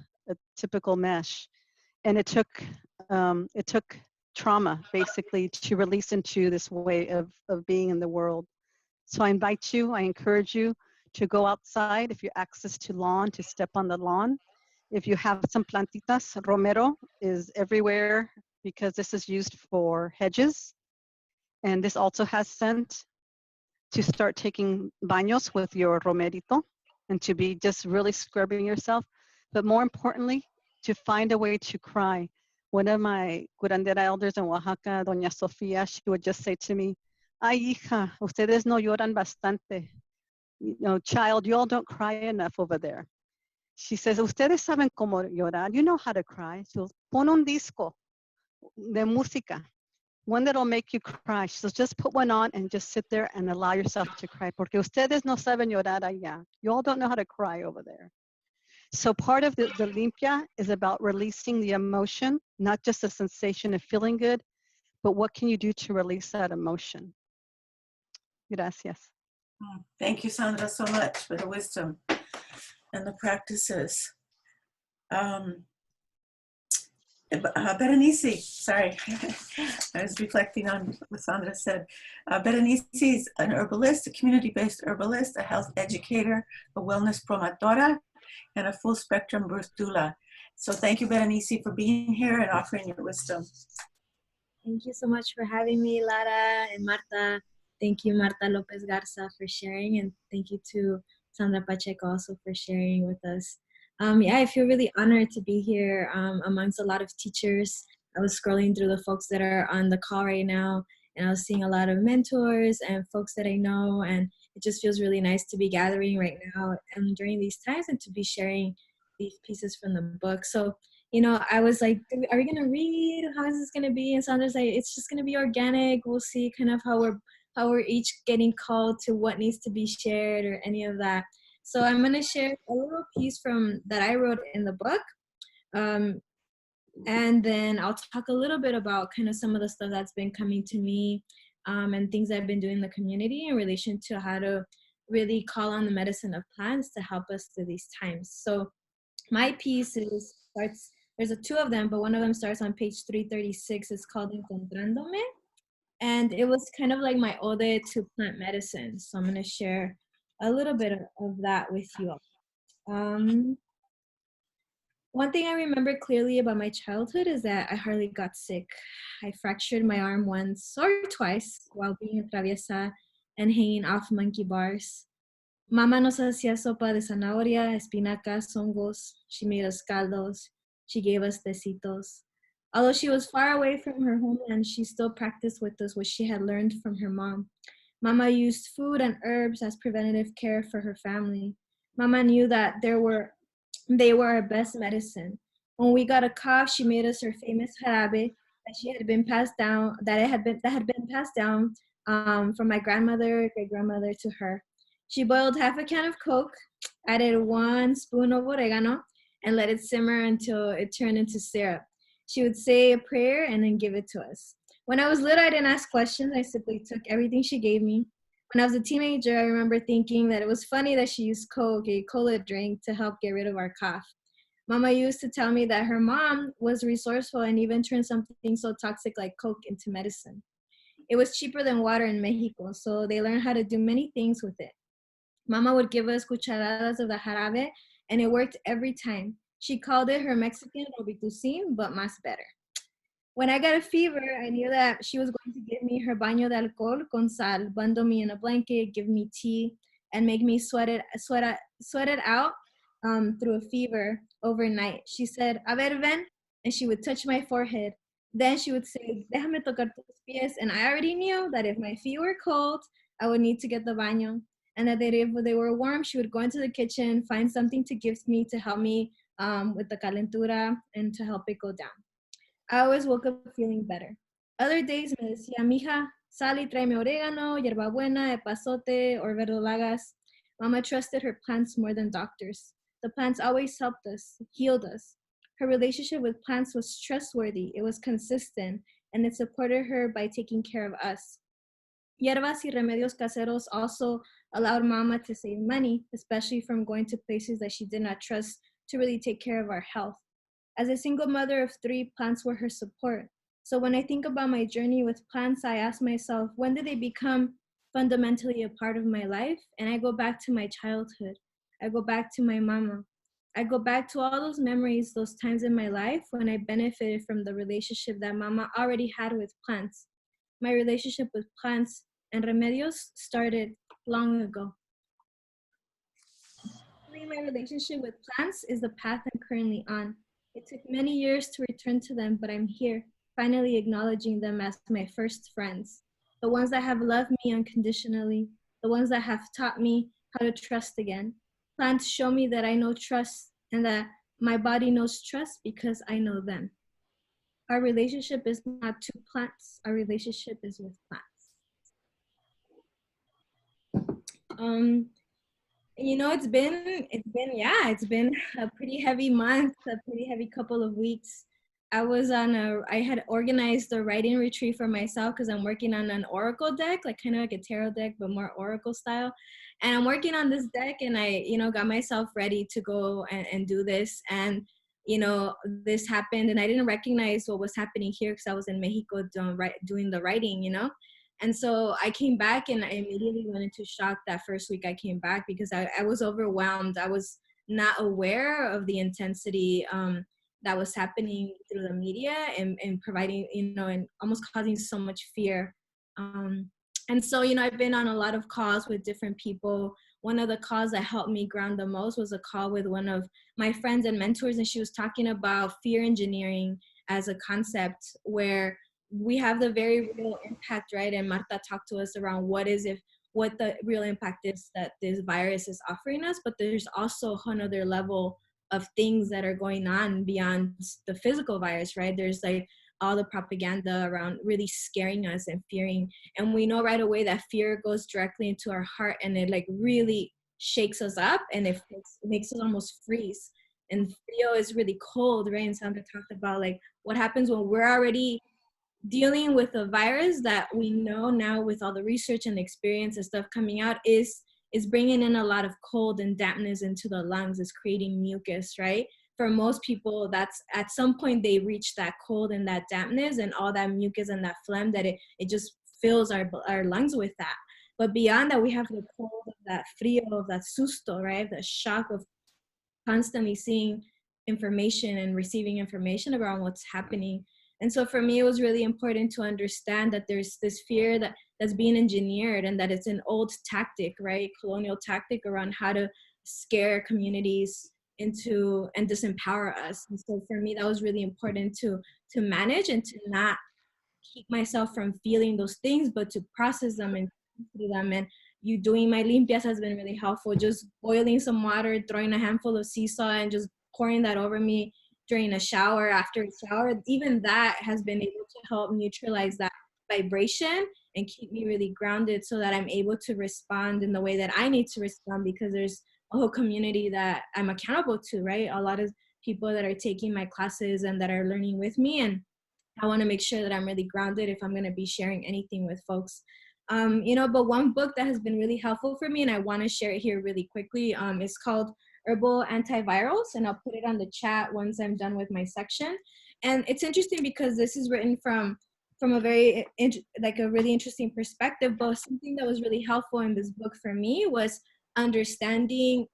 typical mesh. And it took trauma basically to release into this way of being in the world. So I invite you, I encourage you to go outside. If you access to lawn, to step on the lawn. If you have some plantitas, romero is everywhere, because this is used for hedges. And this also has scent. To start taking baños with your romerito, and to be just really scrubbing yourself. But more importantly, to find a way to cry. One of my curandera elders in Oaxaca, Doña Sofía, she would just say to me, ay hija, ustedes no lloran bastante. You know, child, you all don't cry enough over there. She says, ustedes saben cómo llorar, you know how to cry. So pon un disco de música one that'll make you cry. So just put one on and just sit there and allow yourself to cry. Porque ustedes no saben llorar allá. You all don't know how to cry over there. So part of the limpia is about releasing the emotion, not just the sensation of feeling good, but what can you do to release that emotion? Gracias. Thank you, Sandra, so much for the wisdom and the practices. Berenice, sorry, I was reflecting on what Sandra said. Berenice is an herbalist, a community-based herbalist, a health educator, a wellness promotora, and a full spectrum birth doula. So thank you, Berenice, for being here and offering your wisdom. Thank you so much for having me, Lara and Marta. Thank you, Marta Lopez-Garza, for sharing, and thank you to Sandra Pacheco also for sharing with us. Yeah, I feel really honored to be here amongst a lot of teachers. I was scrolling through the folks that are on the call right now, and I was seeing a lot of mentors and folks that I know, and it just feels really nice to be gathering right now and during these times and to be sharing these pieces from the book. So, you know, I was like, are we gonna read? How is this gonna be? And Sandra's like, it's just gonna be organic. We'll see kind of how we're each getting called to what needs to be shared or any of that. So I'm gonna share a little piece from that I wrote in the book. And then I'll talk a little bit about kind of some of the stuff that's been coming to me and things I've been doing in the community in relation to how to really call on the medicine of plants to help us through these times. So my piece starts, there's two of them, but one of them starts on page 336. It's called Encontrándome. And it was kind of like my ode to plant medicine. So I'm gonna share a little bit of that with you all. One thing I remember clearly about my childhood is that I hardly got sick. I fractured my arm once or twice while being a traviesa and hanging off monkey bars. Mama nos hacía sopa de zanahoria, espinacas, hongos. She made us caldos. She gave us tecitos. Although she was far away from her homeland, she still practiced with us what she had learned from her mom. Mama used food and herbs as preventative care for her family. Mama knew that they were our best medicine. When we got a cough, she made us her famous jarabe that had been passed down from my grandmother, great grandmother to her. She boiled half a can of Coke, added 1 spoon of oregano, and let it simmer until it turned into syrup. She would say a prayer and then give it to us. When I was little, I didn't ask questions. I simply took everything she gave me. When I was a teenager, I remember thinking that it was funny that she used Coke, a cola drink, to help get rid of our cough. Mama used to tell me that her mom was resourceful and even turned something so toxic like Coke into medicine. It was cheaper than water in Mexico, so they learned how to do many things with it. Mama would give us cucharadas of the jarabe, and it worked every time. She called it her Mexican Robitussin, but más better. When I got a fever, I knew that she was going to give me her baño de alcohol con sal, bundle me in a blanket, give me tea, and make me sweat it out through a fever overnight. She said, a ver, ven, and she would touch my forehead. Then she would say, déjame tocar tus pies, and I already knew that if my feet were cold, I would need to get the baño, and that if they were warm, she would go into the kitchen, find something to give me to help me with the calentura and to help it go down. I always woke up feeling better. Other days me decía, mija, sal y tráeme oregano, hierbabuena, epazote, or verdolagas. Mama trusted her plants more than doctors. The plants always helped us, healed us. Her relationship with plants was trustworthy, it was consistent, and it supported her by taking care of us. Hierbas y remedios caseros also allowed Mama to save money, especially from going to places that she did not trust to really take care of our health. As a single mother of 3, plants were her support. So when I think about my journey with plants, I ask myself, when did they become fundamentally a part of my life? And I go back to my childhood. I go back to my mama. I go back to all those memories, those times in my life when I benefited from the relationship that Mama already had with plants. My relationship with plants and remedios started long ago. My relationship with plants is the path I'm currently on. It took many years to return to them, but I'm here, finally acknowledging them as my first friends. The ones that have loved me unconditionally, the ones that have taught me how to trust again. Plants show me that I know trust and that my body knows trust because I know them. our relationship is not to plants, our relationship is with plants. You know, it's been a pretty heavy month, a pretty heavy couple of weeks. I had organized a writing retreat for myself because I'm working on an oracle deck, like kind of like a tarot deck, but more oracle style. And I'm working on this deck, and I, you know, got myself ready to go and do this. And, you know, this happened, and I didn't recognize what was happening here because I was in Mexico doing the writing, you know. And so I came back, and I immediately went into shock that first week I came back because I was overwhelmed. I was not aware of the intensity that was happening through the media and providing, you know, and almost causing so much fear. And so, you know, I've been on a lot of calls with different people. One of the calls that helped me ground the most was a call with one of my friends and mentors, and she was talking about fear engineering as a concept where we have the very real impact, right? And Marta talked to us around what the real impact is that this virus is offering us, but there's also another level of things that are going on beyond the physical virus, right? There's like all the propaganda around really scaring us and fearing. And we know right away that fear goes directly into our heart, and it like really shakes us up, and it makes us almost freeze. And frio is really cold, right? And Sandra talked about like what happens when we're already dealing with a virus that we know now with all the research and experience and stuff coming out is bringing in a lot of cold and dampness into the lungs, is creating mucus, right? For most people, that's at some point they reach that cold and that dampness and all that mucus and that phlegm that it just fills our lungs with that. But beyond that, we have the cold of that frio, of that susto, right? The shock of constantly seeing information and receiving information around what's happening. And so for me, it was really important to understand that there's this fear that's being engineered, and that it's an old tactic, right? Colonial tactic around how to scare communities into and disempower us. And so for me, that was really important to manage and to not keep myself from feeling those things, but to process them and through them. And you doing my limpias has been really helpful. Just boiling some water, throwing a handful of sea salt, and just pouring that over me during a shower, after a shower, even that has been able to help neutralize that vibration and keep me really grounded so that I'm able to respond in the way that I need to respond, because there's a whole community that I'm accountable to, right? A lot of people that are taking my classes and that are learning with me, and I want to make sure that I'm really grounded if I'm going to be sharing anything with folks. You know, but one book that has been really helpful for me, and I want to share it here really quickly, is called Herbal Antivirals, and I'll put it on the chat once I'm done with my section. And it's interesting because this is written from a very a really interesting perspective, but something that was really helpful in this book for me was understanding.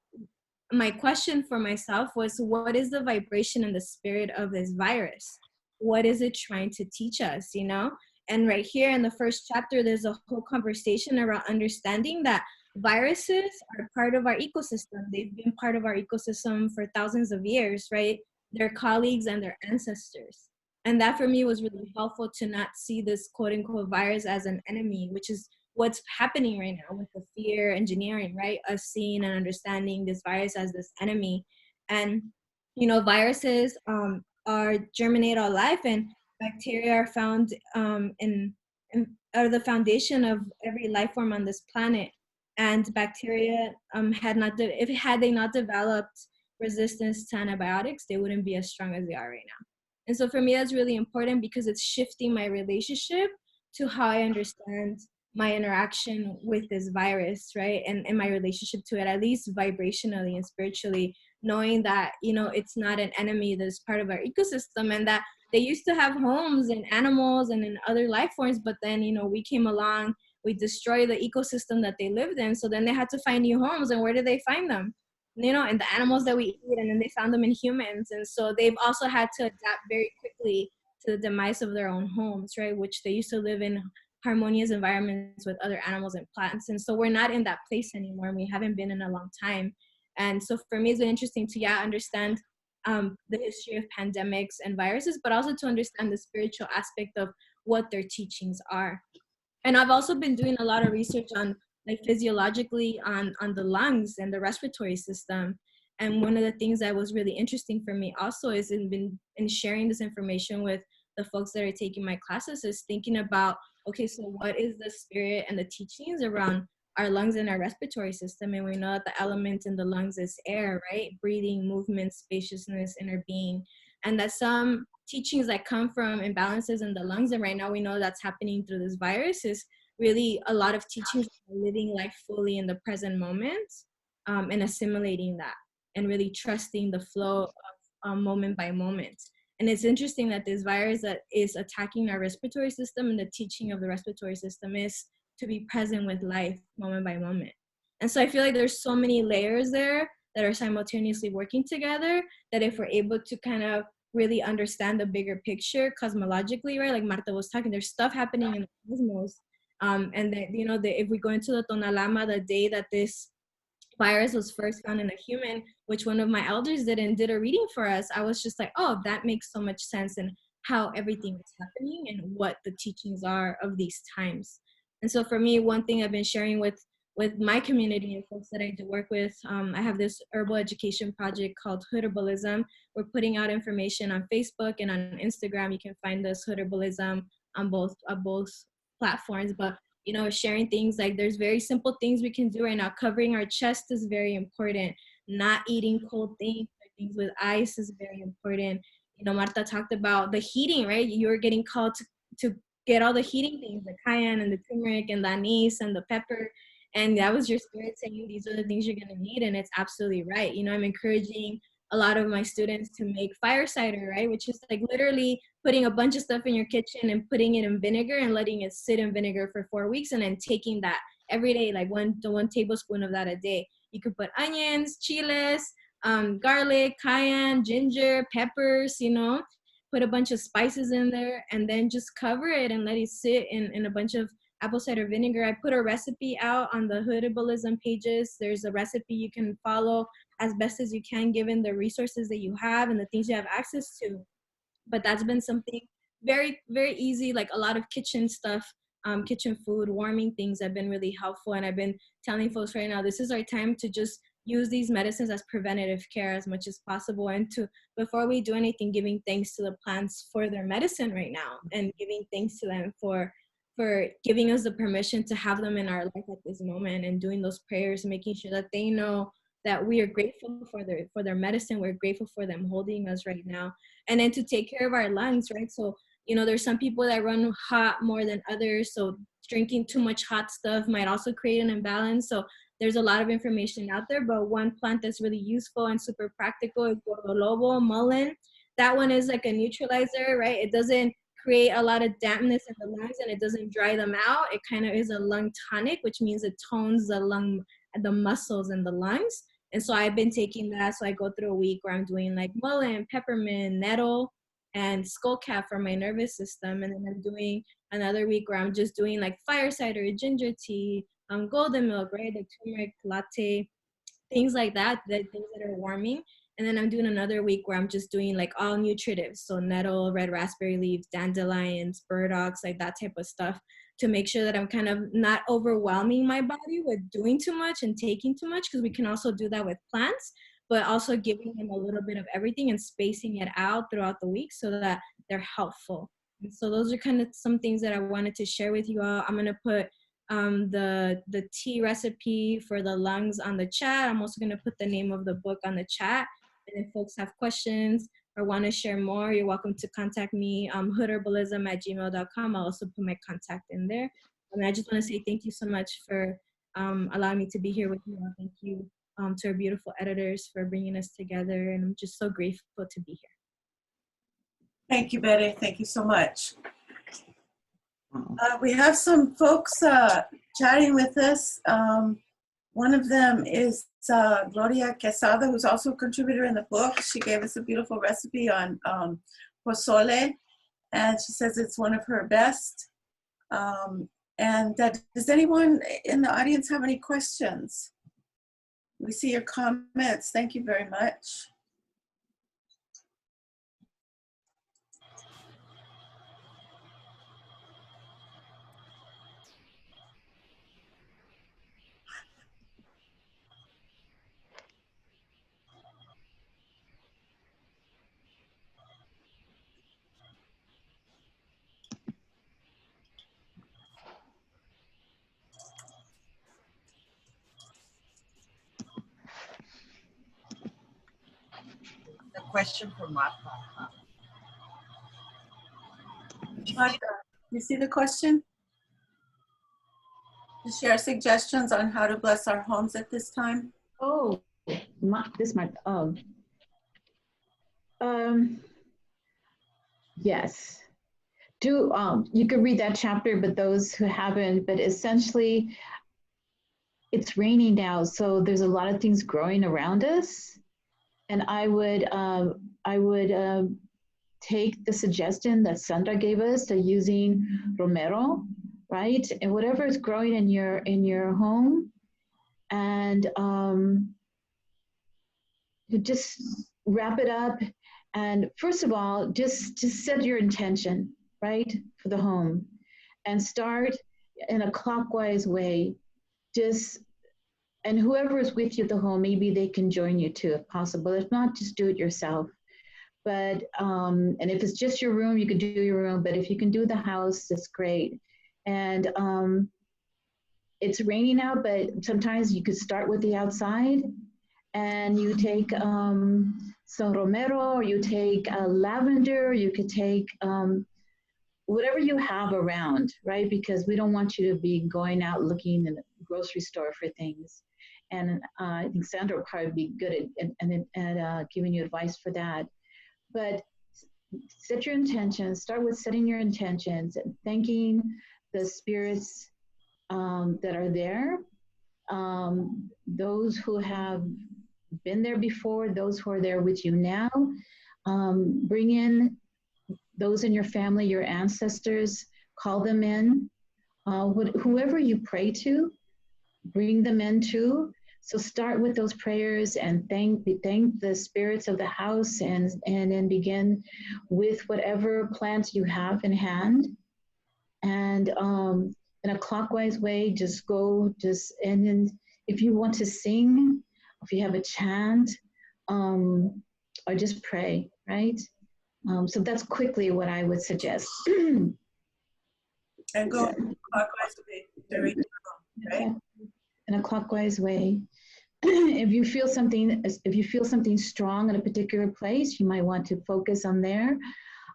My question for myself was, what is the vibration and the spirit of this virus? What is it trying to teach us, you know? And right here in the first chapter, there's a whole conversation around understanding that viruses are part of our ecosystem. They've been part of our ecosystem for thousands of years, right? Their colleagues and their ancestors. And that for me was really helpful to not see this quote unquote virus as an enemy, which is what's happening right now with the fear engineering, right? Us seeing and understanding this virus as this enemy. And, you know, viruses germinate all life, and bacteria are found are the foundation of every life form on this planet. And bacteria had they not developed resistance to antibiotics, they wouldn't be as strong as they are right now. And so for me, that's really important because it's shifting my relationship to how I understand my interaction with this virus, right? And my relationship to it, at least vibrationally and spiritually, knowing that, you know, it's not an enemy that's part of our ecosystem, and that they used to have homes in animals and in other life forms, but then, you know, we came along, we destroyed the ecosystem that they lived in. So then they had to find new homes, and where did they find them? You know, in the animals that we eat, and then they found them in humans. And so they've also had to adapt very quickly to the demise of their own homes, right? Which they used to live in harmonious environments with other animals and plants. And so we're not in that place anymore, and we haven't been in a long time. And so for me, it's been interesting to understand the history of pandemics and viruses, but also to understand the spiritual aspect of what their teachings are. And I've also been doing a lot of research on, like, physiologically on the lungs and the respiratory system. And one of the things that was really interesting for me also is in sharing this information with the folks that are taking my classes is thinking about, okay, so what is the spirit and the teachings around our lungs and our respiratory system? And we know that the element in the lungs is air, right? Breathing, movement, spaciousness, inner being. And that some teachings that come from imbalances in the lungs, and right now we know that's happening through this virus, is really a lot of teachings on living life fully in the present moment, and assimilating that and really trusting the flow of moment by moment. And it's interesting that this virus that is attacking our respiratory system, and the teaching of the respiratory system is to be present with life moment by moment. And so I feel like there's so many layers there that are simultaneously working together, that if we're able to kind of really understand the bigger picture cosmologically, right? Like Marta was talking, there's stuff happening in the cosmos. And that, you know, if we go into the Tonalama, the day that this virus was first found in a human, which one of my elders did and did a reading for us, I was just like, oh, that makes so much sense, and how everything is happening and what the teachings are of these times. And so for me, one thing I've been sharing with my community and folks that I do work with, I have this herbal education project called Hood Herbalism. We're putting out information on Facebook and on Instagram. You can find us Hood Herbalism on both platforms. But you know, sharing things like, there's very simple things we can do right now. Covering our chest is very important. Not eating cold things or things with ice is very important. You know, Marta talked about the heating, right? You're getting called to get all the heating things, the cayenne and the turmeric and the anise and the pepper. And that was your spirit saying, these are the things you're going to need. And it's absolutely right. You know, I'm encouraging a lot of my students to make fire cider, right? Which is like literally putting a bunch of stuff in your kitchen and putting it in vinegar and letting it sit in vinegar for 4 weeks, and then taking that every day, like one tablespoon of that a day. You could put onions, chiles, garlic, cayenne, ginger, peppers, you know, put a bunch of spices in there, and then just cover it and let it sit in a bunch of apple cider vinegar. I put a recipe out on the Hood Herbalism pages. There's a recipe you can follow as best as you can, given the resources that you have and the things you have access to. But that's been something very, very easy. Like a lot of kitchen stuff, kitchen food, warming things have been really helpful. And I've been telling folks right now, this is our time to just use these medicines as preventative care as much as possible. And to, before we do anything, giving thanks to the plants for their medicine right now, and giving thanks to them for giving us the permission to have them in our life at this moment, and doing those prayers, making sure that they know that we are grateful for their medicine. We're grateful for them holding us right now. And then to take care of our lungs, right? So, you know, there's some people that run hot more than others. So drinking too much hot stuff might also create an imbalance. So there's a lot of information out there, but one plant that's really useful and super practical is Lobo mullein. That one is like a neutralizer, right? It doesn't create a lot of dampness in the lungs, and it doesn't dry them out. It kind of is a lung tonic, which means it tones the muscles in the lungs. And so I've been taking that. So I go through a week where I'm doing like mullein, peppermint, nettle, and skullcap for my nervous system. And then I'm doing another week where I'm just doing like fire cider, ginger tea, golden milk, right? The turmeric latte, things like that, the things that are warming. And then I'm doing another week where I'm just doing like all nutritives. So nettle, red raspberry leaves, dandelions, burdocks, like that type of stuff, to make sure that I'm kind of not overwhelming my body with doing too much and taking too much, because we can also do that with plants, but also giving them a little bit of everything and spacing it out throughout the week so that they're helpful. And so those are kind of some things that I wanted to share with you all. I'm going to put the tea recipe for the lungs on the chat. I'm also going to put the name of the book on the chat. And if folks have questions or want to share more, you're welcome to contact me, hoodherbalism@gmail.com. I'll also put my contact in there. And I just want to say thank you so much for allowing me to be here with you all. Thank you to our beautiful editors for bringing us together. And I'm just so grateful to be here. Thank you, Betty. Thank you so much. We have some folks chatting with us. One of them is Gloria Quesada, who's also a contributor in the book. She gave us a beautiful recipe on pozole, and she says it's one of her best. Does anyone in the audience have any questions? We see your comments. Thank you very much. question for Marta. Marta, you see the question? To share suggestions on how to bless our homes at this time. Oh, this might, oh. Yes. You could read that chapter, but those who haven't, but essentially it's raining now, so there's a lot of things growing around us. And I would take the suggestion that Sandra gave us to using Romero, right? And whatever is growing in your home, and you just wrap it up. And first of all, just set your intention, right, for the home, and start in a clockwise way. And whoever is with you at the home, maybe they can join you too, if possible. If not, just do it yourself. But, and if it's just your room, you can do your room. But if you can do the house, that's great. And it's raining out, but sometimes you could start with the outside. And you take some romero, or you take lavender, you could take whatever you have around, right? Because we don't want you to be going out looking in the grocery store for things. And I think Sandra will probably be good at giving you advice for that. But set your intentions, start with setting your intentions and thanking the spirits that are there, those who have been there before, those who are there with you now. Bring in those in your family, your ancestors, call them in. Whoever you pray to, bring them in too. So start with those prayers and thank the spirits of the house, and then begin with whatever plants you have in hand. And in a clockwise way, and then if you want to sing, if you have a chant, or just pray, right? So that's quickly what I would suggest. And go clockwise way, right? In a clockwise way. If you feel something strong in a particular place, you might want to focus on there.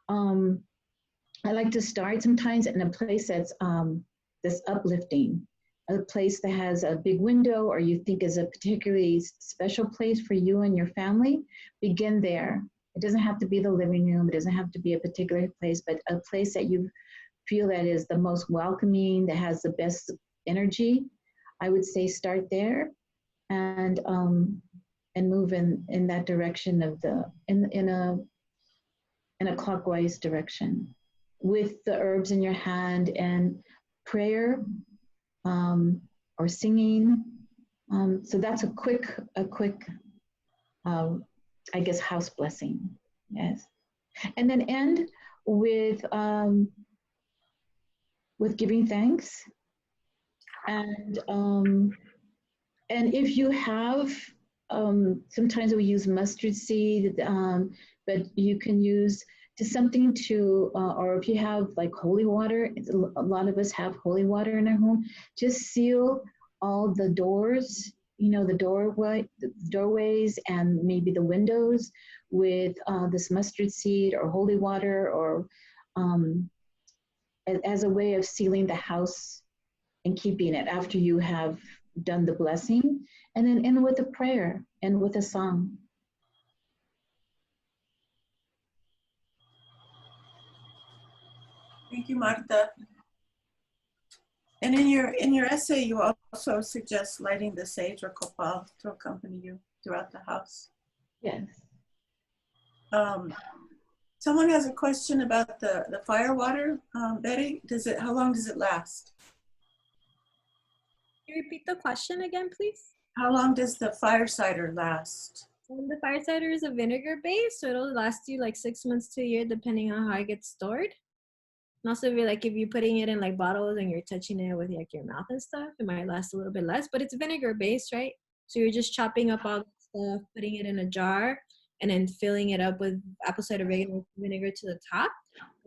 I like to start sometimes in a place that's uplifting, a place that has a big window, or you think is a particularly special place for you and your family. Begin there. It doesn't have to be the living room. It doesn't have to be a particular place, but a place that you feel that is the most welcoming, that has the best energy. I would say start there, and move in that direction of in a clockwise direction, with the herbs in your hand and prayer, or singing. So that's a quick I guess house blessing. Yes. And then end with giving thanks. And if you have, sometimes we use mustard seed, but you can use just something to, or if you have like holy water, a lot of us have holy water in our home, just seal all the doors, the doorways and maybe the windows with this mustard seed or holy water, or as a way of sealing the house and keeping it after you have done the blessing. And then end with a prayer and with a song. Thank you, Marta. And in your essay, you also suggest lighting the sage or copal to accompany you throughout the house. Yes. Someone has a question about the fire water. Betty, how long does it last? Can you repeat the question again, please? How long does the fire cider last? The fire cider is a vinegar base, so it'll last you like 6 months to a year, depending on how it gets stored. And also, if you're putting it in like bottles and you're touching it with like your mouth and stuff, it might last a little bit less. But it's vinegar based, right? So you're just chopping up all the stuff, putting it in a jar, and then filling it up with apple cider vinegar to the top.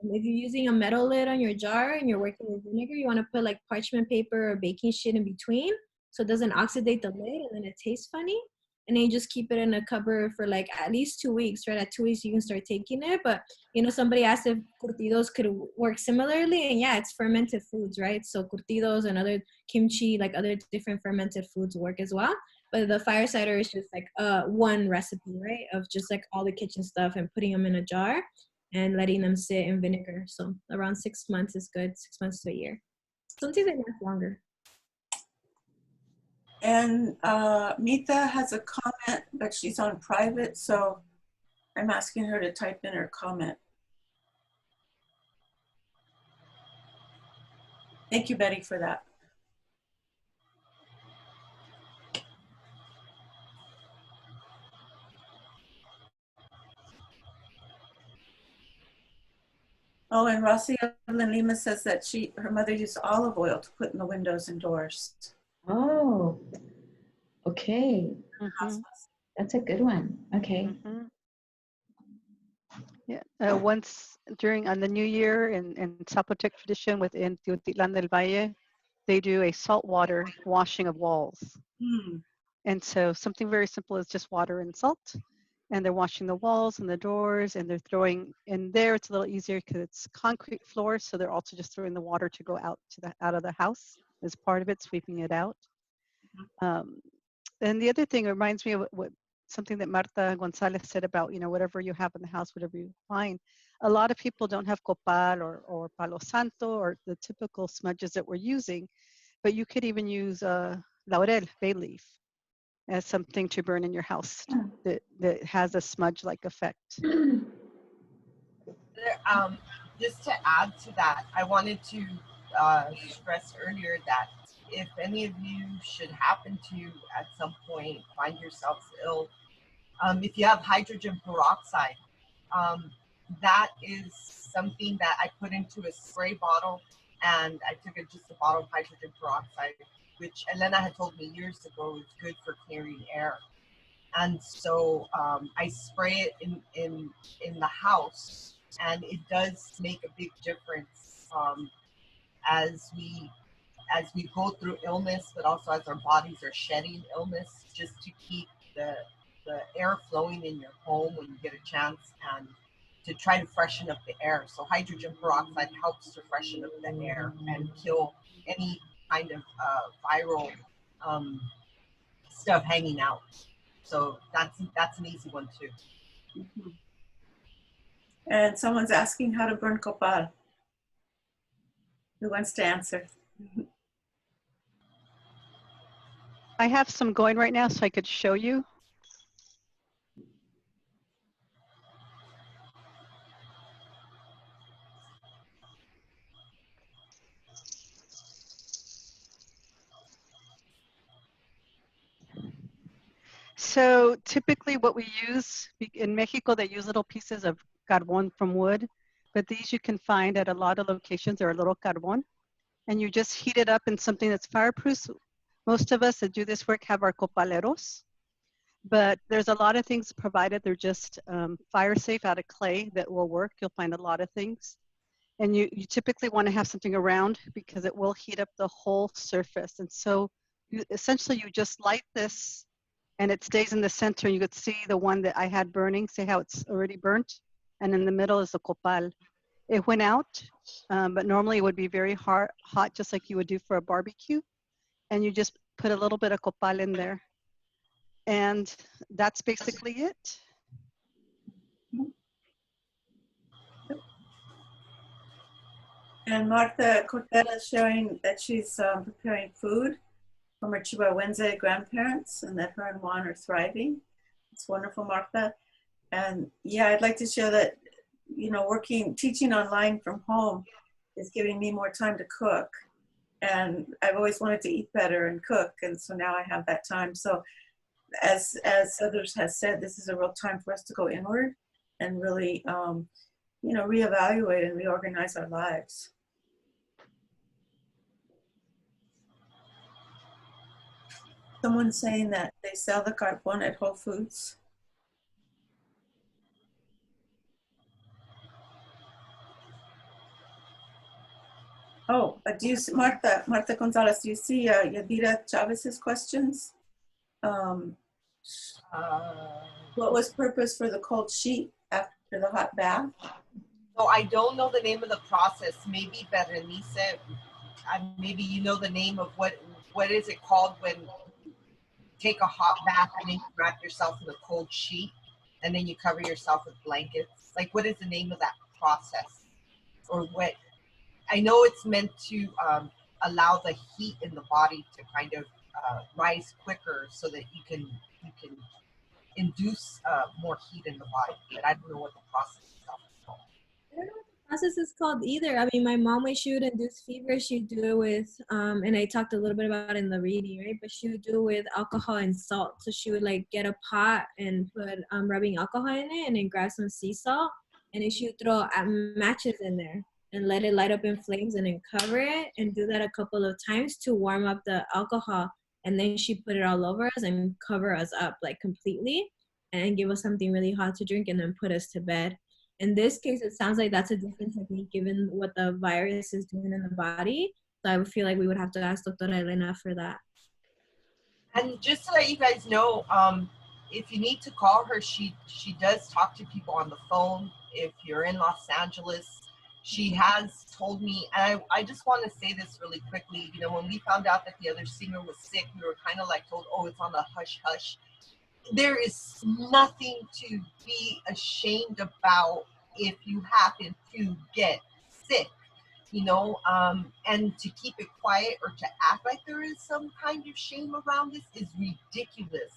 And if you're using a metal lid on your jar and you're working with vinegar, you want to put like parchment paper or baking sheet in between, so it doesn't oxidate the lid and then it tastes funny. and then you just keep it in a cupboard for like at least 2 weeks, right? At 2 weeks, you can start taking it. But, you know, somebody asked if curtidos could work similarly, and yeah, it's fermented foods, right? So curtidos and other kimchi, like other different fermented foods work as well. But the fire cider is just like one recipe, right? Of just like all the kitchen stuff and putting them in a jar and letting them sit in vinegar. So around 6 months is good, 6 months to a year. Sometimes they last longer. And Mita has a comment, but she's on private, so I'm asking her to type in her comment. Thank you, Betty, for that. Oh, and Rossi Lima says that her mother used olive oil to put in the windows and doors. Oh, okay. Mhm. That's a good one. Okay. Mhm. Yeah, once on the New Year in Zapotec tradition within Teotitlán del Valle, they do a saltwater washing of walls. Hmm. And so something very simple is just water and salt. And they're washing the walls and the doors, and they're throwing in there. It's a little easier because it's concrete floors, so they're also just throwing the water to go out of the house as part of it, sweeping it out. And the other thing reminds me of what something that Marta Gonzales said about, you know, whatever you have in the house, whatever you find. A lot of people don't have copal or palo santo or the typical smudges that we're using, but you could even use laurel, bay leaf, as something to burn in your house that has a smudge-like effect. Just to add to that, I wanted to stress earlier that if any of you should happen to at some point find yourselves ill, if you have hydrogen peroxide, that is something that I put into a spray bottle, and I took just a bottle of hydrogen peroxide, which Elena had told me years ago is good for clearing air. And so I spray it in the house, and it does make a big difference as we go through illness, but also as our bodies are shedding illness, just to keep the air flowing in your home when you get a chance, and to try to freshen up the air. So hydrogen peroxide helps to freshen up the air and kill any kind of viral stuff hanging out. So that's an easy one too. Mm-hmm. And someone's asking how to burn copal. Who wants to answer? I have some going right now, so I could show you. So typically what we use in Mexico, they use little pieces of carbon from wood, but these you can find at a lot of locations. They're a little carbon, and you just heat it up in something that's fireproof. Most of us that do this work have our copaleros, but there's a lot of things provided. They're just fire safe out of clay that will work. You'll find a lot of things. And you typically want to have something around because it will heat up the whole surface. And so essentially you just light this and it stays in the center. You could see the one that I had burning, see how it's already burnt? And in the middle is the copal. It went out, but normally it would be very hot, just like you would do for a barbecue. And you just put a little bit of copal in there. And that's basically it. And Marta Cortera is showing that she's preparing food from her Chihuahuense grandparents, and that her and Juan are thriving. It's wonderful, Marta. And yeah, I'd like to show that, you know, teaching online from home is giving me more time to cook. And I've always wanted to eat better and cook, and so now I have that time. So as others have said, this is a real time for us to go inward and really, you know, reevaluate and reorganize our lives. Someone's saying that they sell the carbon at Whole Foods. Oh, do you see, Marta Gonzales, do you see Yadira Chavez's questions? What was purpose for the cold sheet after the hot bath? So I don't know the name of the process. Maybe Berenice, maybe you know the name of what is it called when you take a hot bath and then you wrap yourself in a cold sheet and then you cover yourself with blankets. Like, what is the name of that process? Or what? I know it's meant to allow the heat in the body to kind of rise quicker so that you can induce more heat in the body. But I don't know what the process itself is called. I don't know what the process is called either. I mean, my mom, when she would induce fever, she'd do it with, and I talked a little bit about it in the reading, right? But she would do it with alcohol and salt. So she would like get a pot and put rubbing alcohol in it and then grab some sea salt. And then she would throw matches in there and let it light up in flames and then cover it and do that a couple of times to warm up the alcohol. And then she put it all over us and cover us up like completely and give us something really hot to drink and then put us to bed. In this case, it sounds like that's a different technique given what the virus is doing in the body. So I would feel like we would have to ask Doctora Elena for that. And just to let you guys know, if you need to call her, she does talk to people on the phone. If you're in Los Angeles, she has told me, and I just want to say this really quickly. You know, when we found out that the other singer was sick, we were kind of like told, oh, it's on the hush hush. There is nothing to be ashamed about if you happen to get sick, you know, and to keep it quiet or to act like there is some kind of shame around this is ridiculous,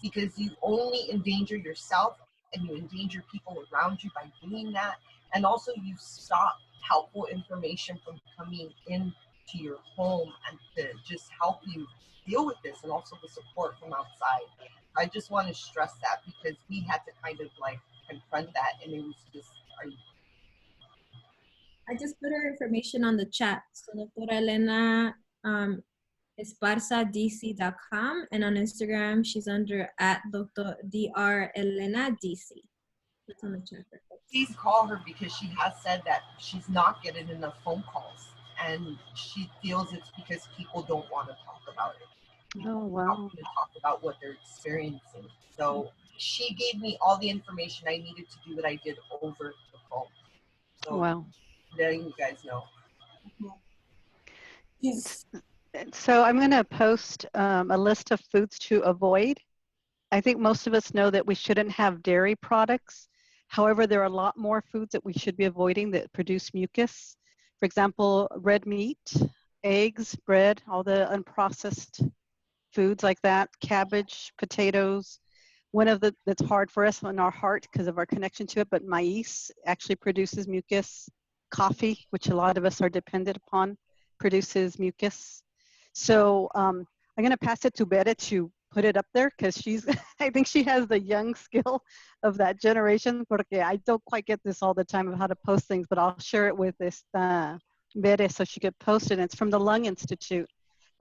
because you only endanger yourself and you endanger people around you by doing that. And also you stop helpful information from coming into your home and to just help you deal with this, and also the support from outside. I just want to stress that because we had to kind of like confront that, and it was just, I just put her information on the chat. So Doctora Elena EsparzaDC.com, and on Instagram she's under @Dr. Elena DC. That's on the chat. Please call her because she has said that she's not getting enough phone calls, and she feels it's because people don't want to talk about it. Oh, wow. To talk about what they're experiencing. So she gave me all the information I needed to do what I did over the phone. So Wow. letting you guys know. Yes. So I'm going to post a list of foods to avoid. I think most of us know that we shouldn't have dairy products. However, there are a lot more foods that we should be avoiding that produce mucus. For example, red meat, eggs, bread, all the unprocessed foods like that, cabbage, potatoes. One of the that's hard for us on our heart because of our connection to it, but maize actually produces mucus. Coffee, which a lot of us are dependent upon, produces mucus. So I'm going to pass it to Bere to put it up there because she's, I think she has the young skill of that generation. Porque I don't quite get this all the time of how to post things, but I'll share it with this Bere so she could post it. It's from the Lung Institute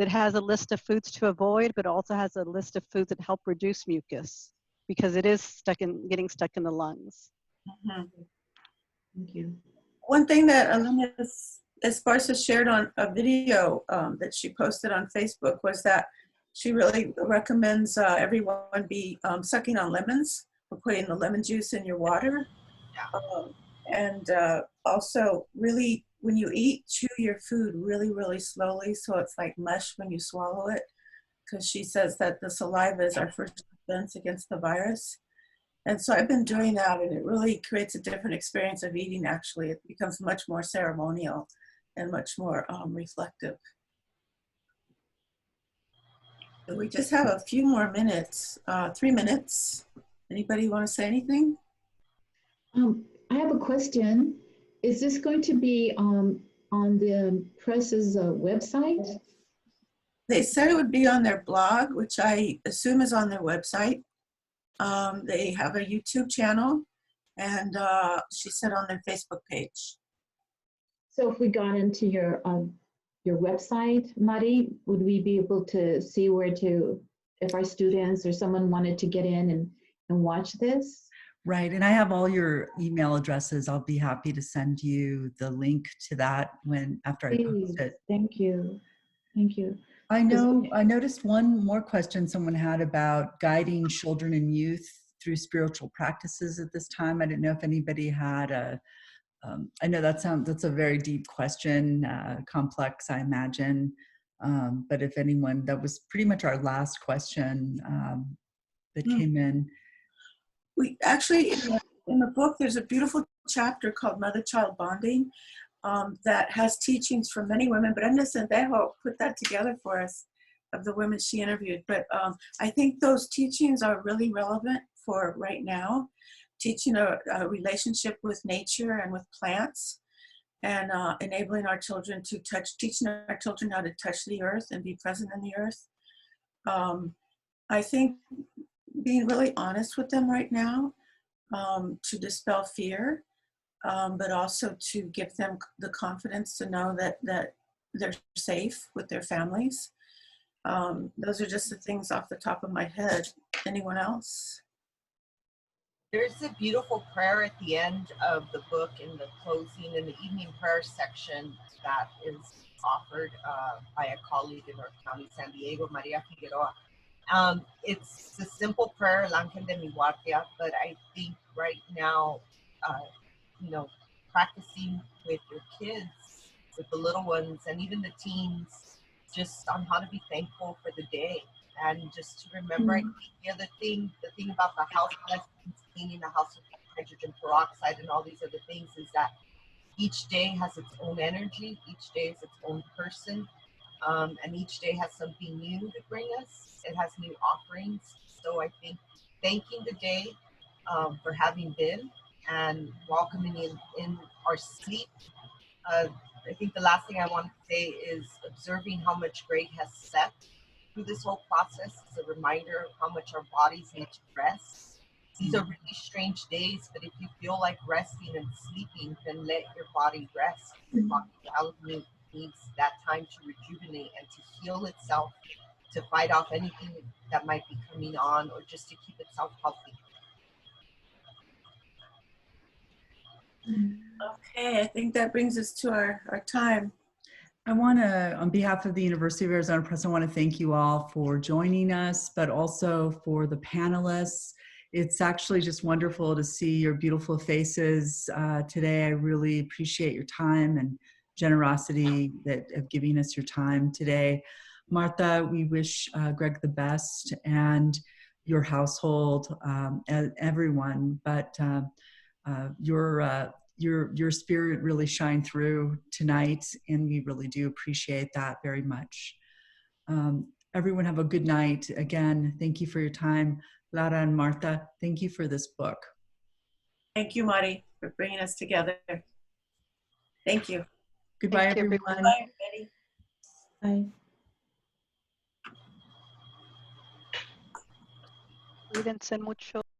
that has a list of foods to avoid, but also has a list of foods that help reduce mucus because it is getting stuck in the lungs. Mm-hmm. Thank you. One thing that Elena Esparza shared on a video that she posted on Facebook was that she really recommends everyone be sucking on lemons or putting the lemon juice in your water. And also really, when you eat, chew your food really, really slowly so it's like mush when you swallow it, because she says that the saliva is our first defense against the virus. And so I've been doing that, and it really creates a different experience of eating, actually. It becomes much more ceremonial and much more reflective. So we just have a few more minutes, 3 minutes. Anybody want to say anything? I have a question. Is this going to be on the press's website? They said it would be on their blog, which I assume is on their website. They have a YouTube channel, and she said on their Facebook page. So if we got into your website, Mari, would we be able to see where to, if our students or someone wanted to get in and watch this? Right, and I have all your email addresses. I'll be happy to send you the link to that after I post it. Thank you. Thank you. I know, I noticed one more question someone had about guiding children and youth through spiritual practices at this time. I didn't know if anybody had I know that's a very deep question, complex, I imagine. But if anyone, that was pretty much our last question that came in. We actually, in the book, there's a beautiful chapter called Mother-Child Bonding that has teachings from many women. Berenice Dimas put that together for us, of the women she interviewed. But I think those teachings are really relevant for right now, teaching a relationship with nature and with plants, and enabling our children to teaching our children how to touch the earth and be present in the earth. I think being really honest with them right now to dispel fear, but also to give them the confidence to know that they're safe with their families. Those are just the things off the top of my head. Anyone else? There's a beautiful prayer at the end of the book in the closing, in the evening prayer section, that is offered by a colleague in North County, San Diego, Maria Figueroa. It's a simple prayer, El Ángel de mi Guardia, but I think right now, you know, practicing with your kids, with the little ones, and even the teens, just on how to be thankful for the day, and just to remember. I think the other thing, the thing about the house blessings, cleaning the house with hydrogen peroxide and all these other things, is that each day has its own energy, each day is its own person, and each day has something new to bring us. It has new offerings. So I think thanking the day for having been, and welcoming in our sleep. I think the last thing I want to say is observing how much Greg has slept through this whole process is a reminder of how much our bodies need to rest. These are really strange days, but if you feel like resting and sleeping, then let your body rest. Your body needs that time to rejuvenate and to heal itself, to fight off anything that might be coming on, or just to keep itself healthy. Okay, I think that brings us to our time. I want to, on behalf of the University of Arizona Press, I want to thank you all for joining us, but also for the panelists. It's actually just wonderful to see your beautiful faces today. I really appreciate your time and generosity of giving us your time today. Marta, we wish Greg the best, and your household, and everyone, but your spirit really shined through tonight, and we really do appreciate that very much. Everyone have a good night. Again, thank you for your time. Lara and Marta, thank you for this book. Thank you, Mari, for bringing us together. Thank you. Goodbye, Thank you, everyone. Bye, everybody. Bye. Cuídense mucho.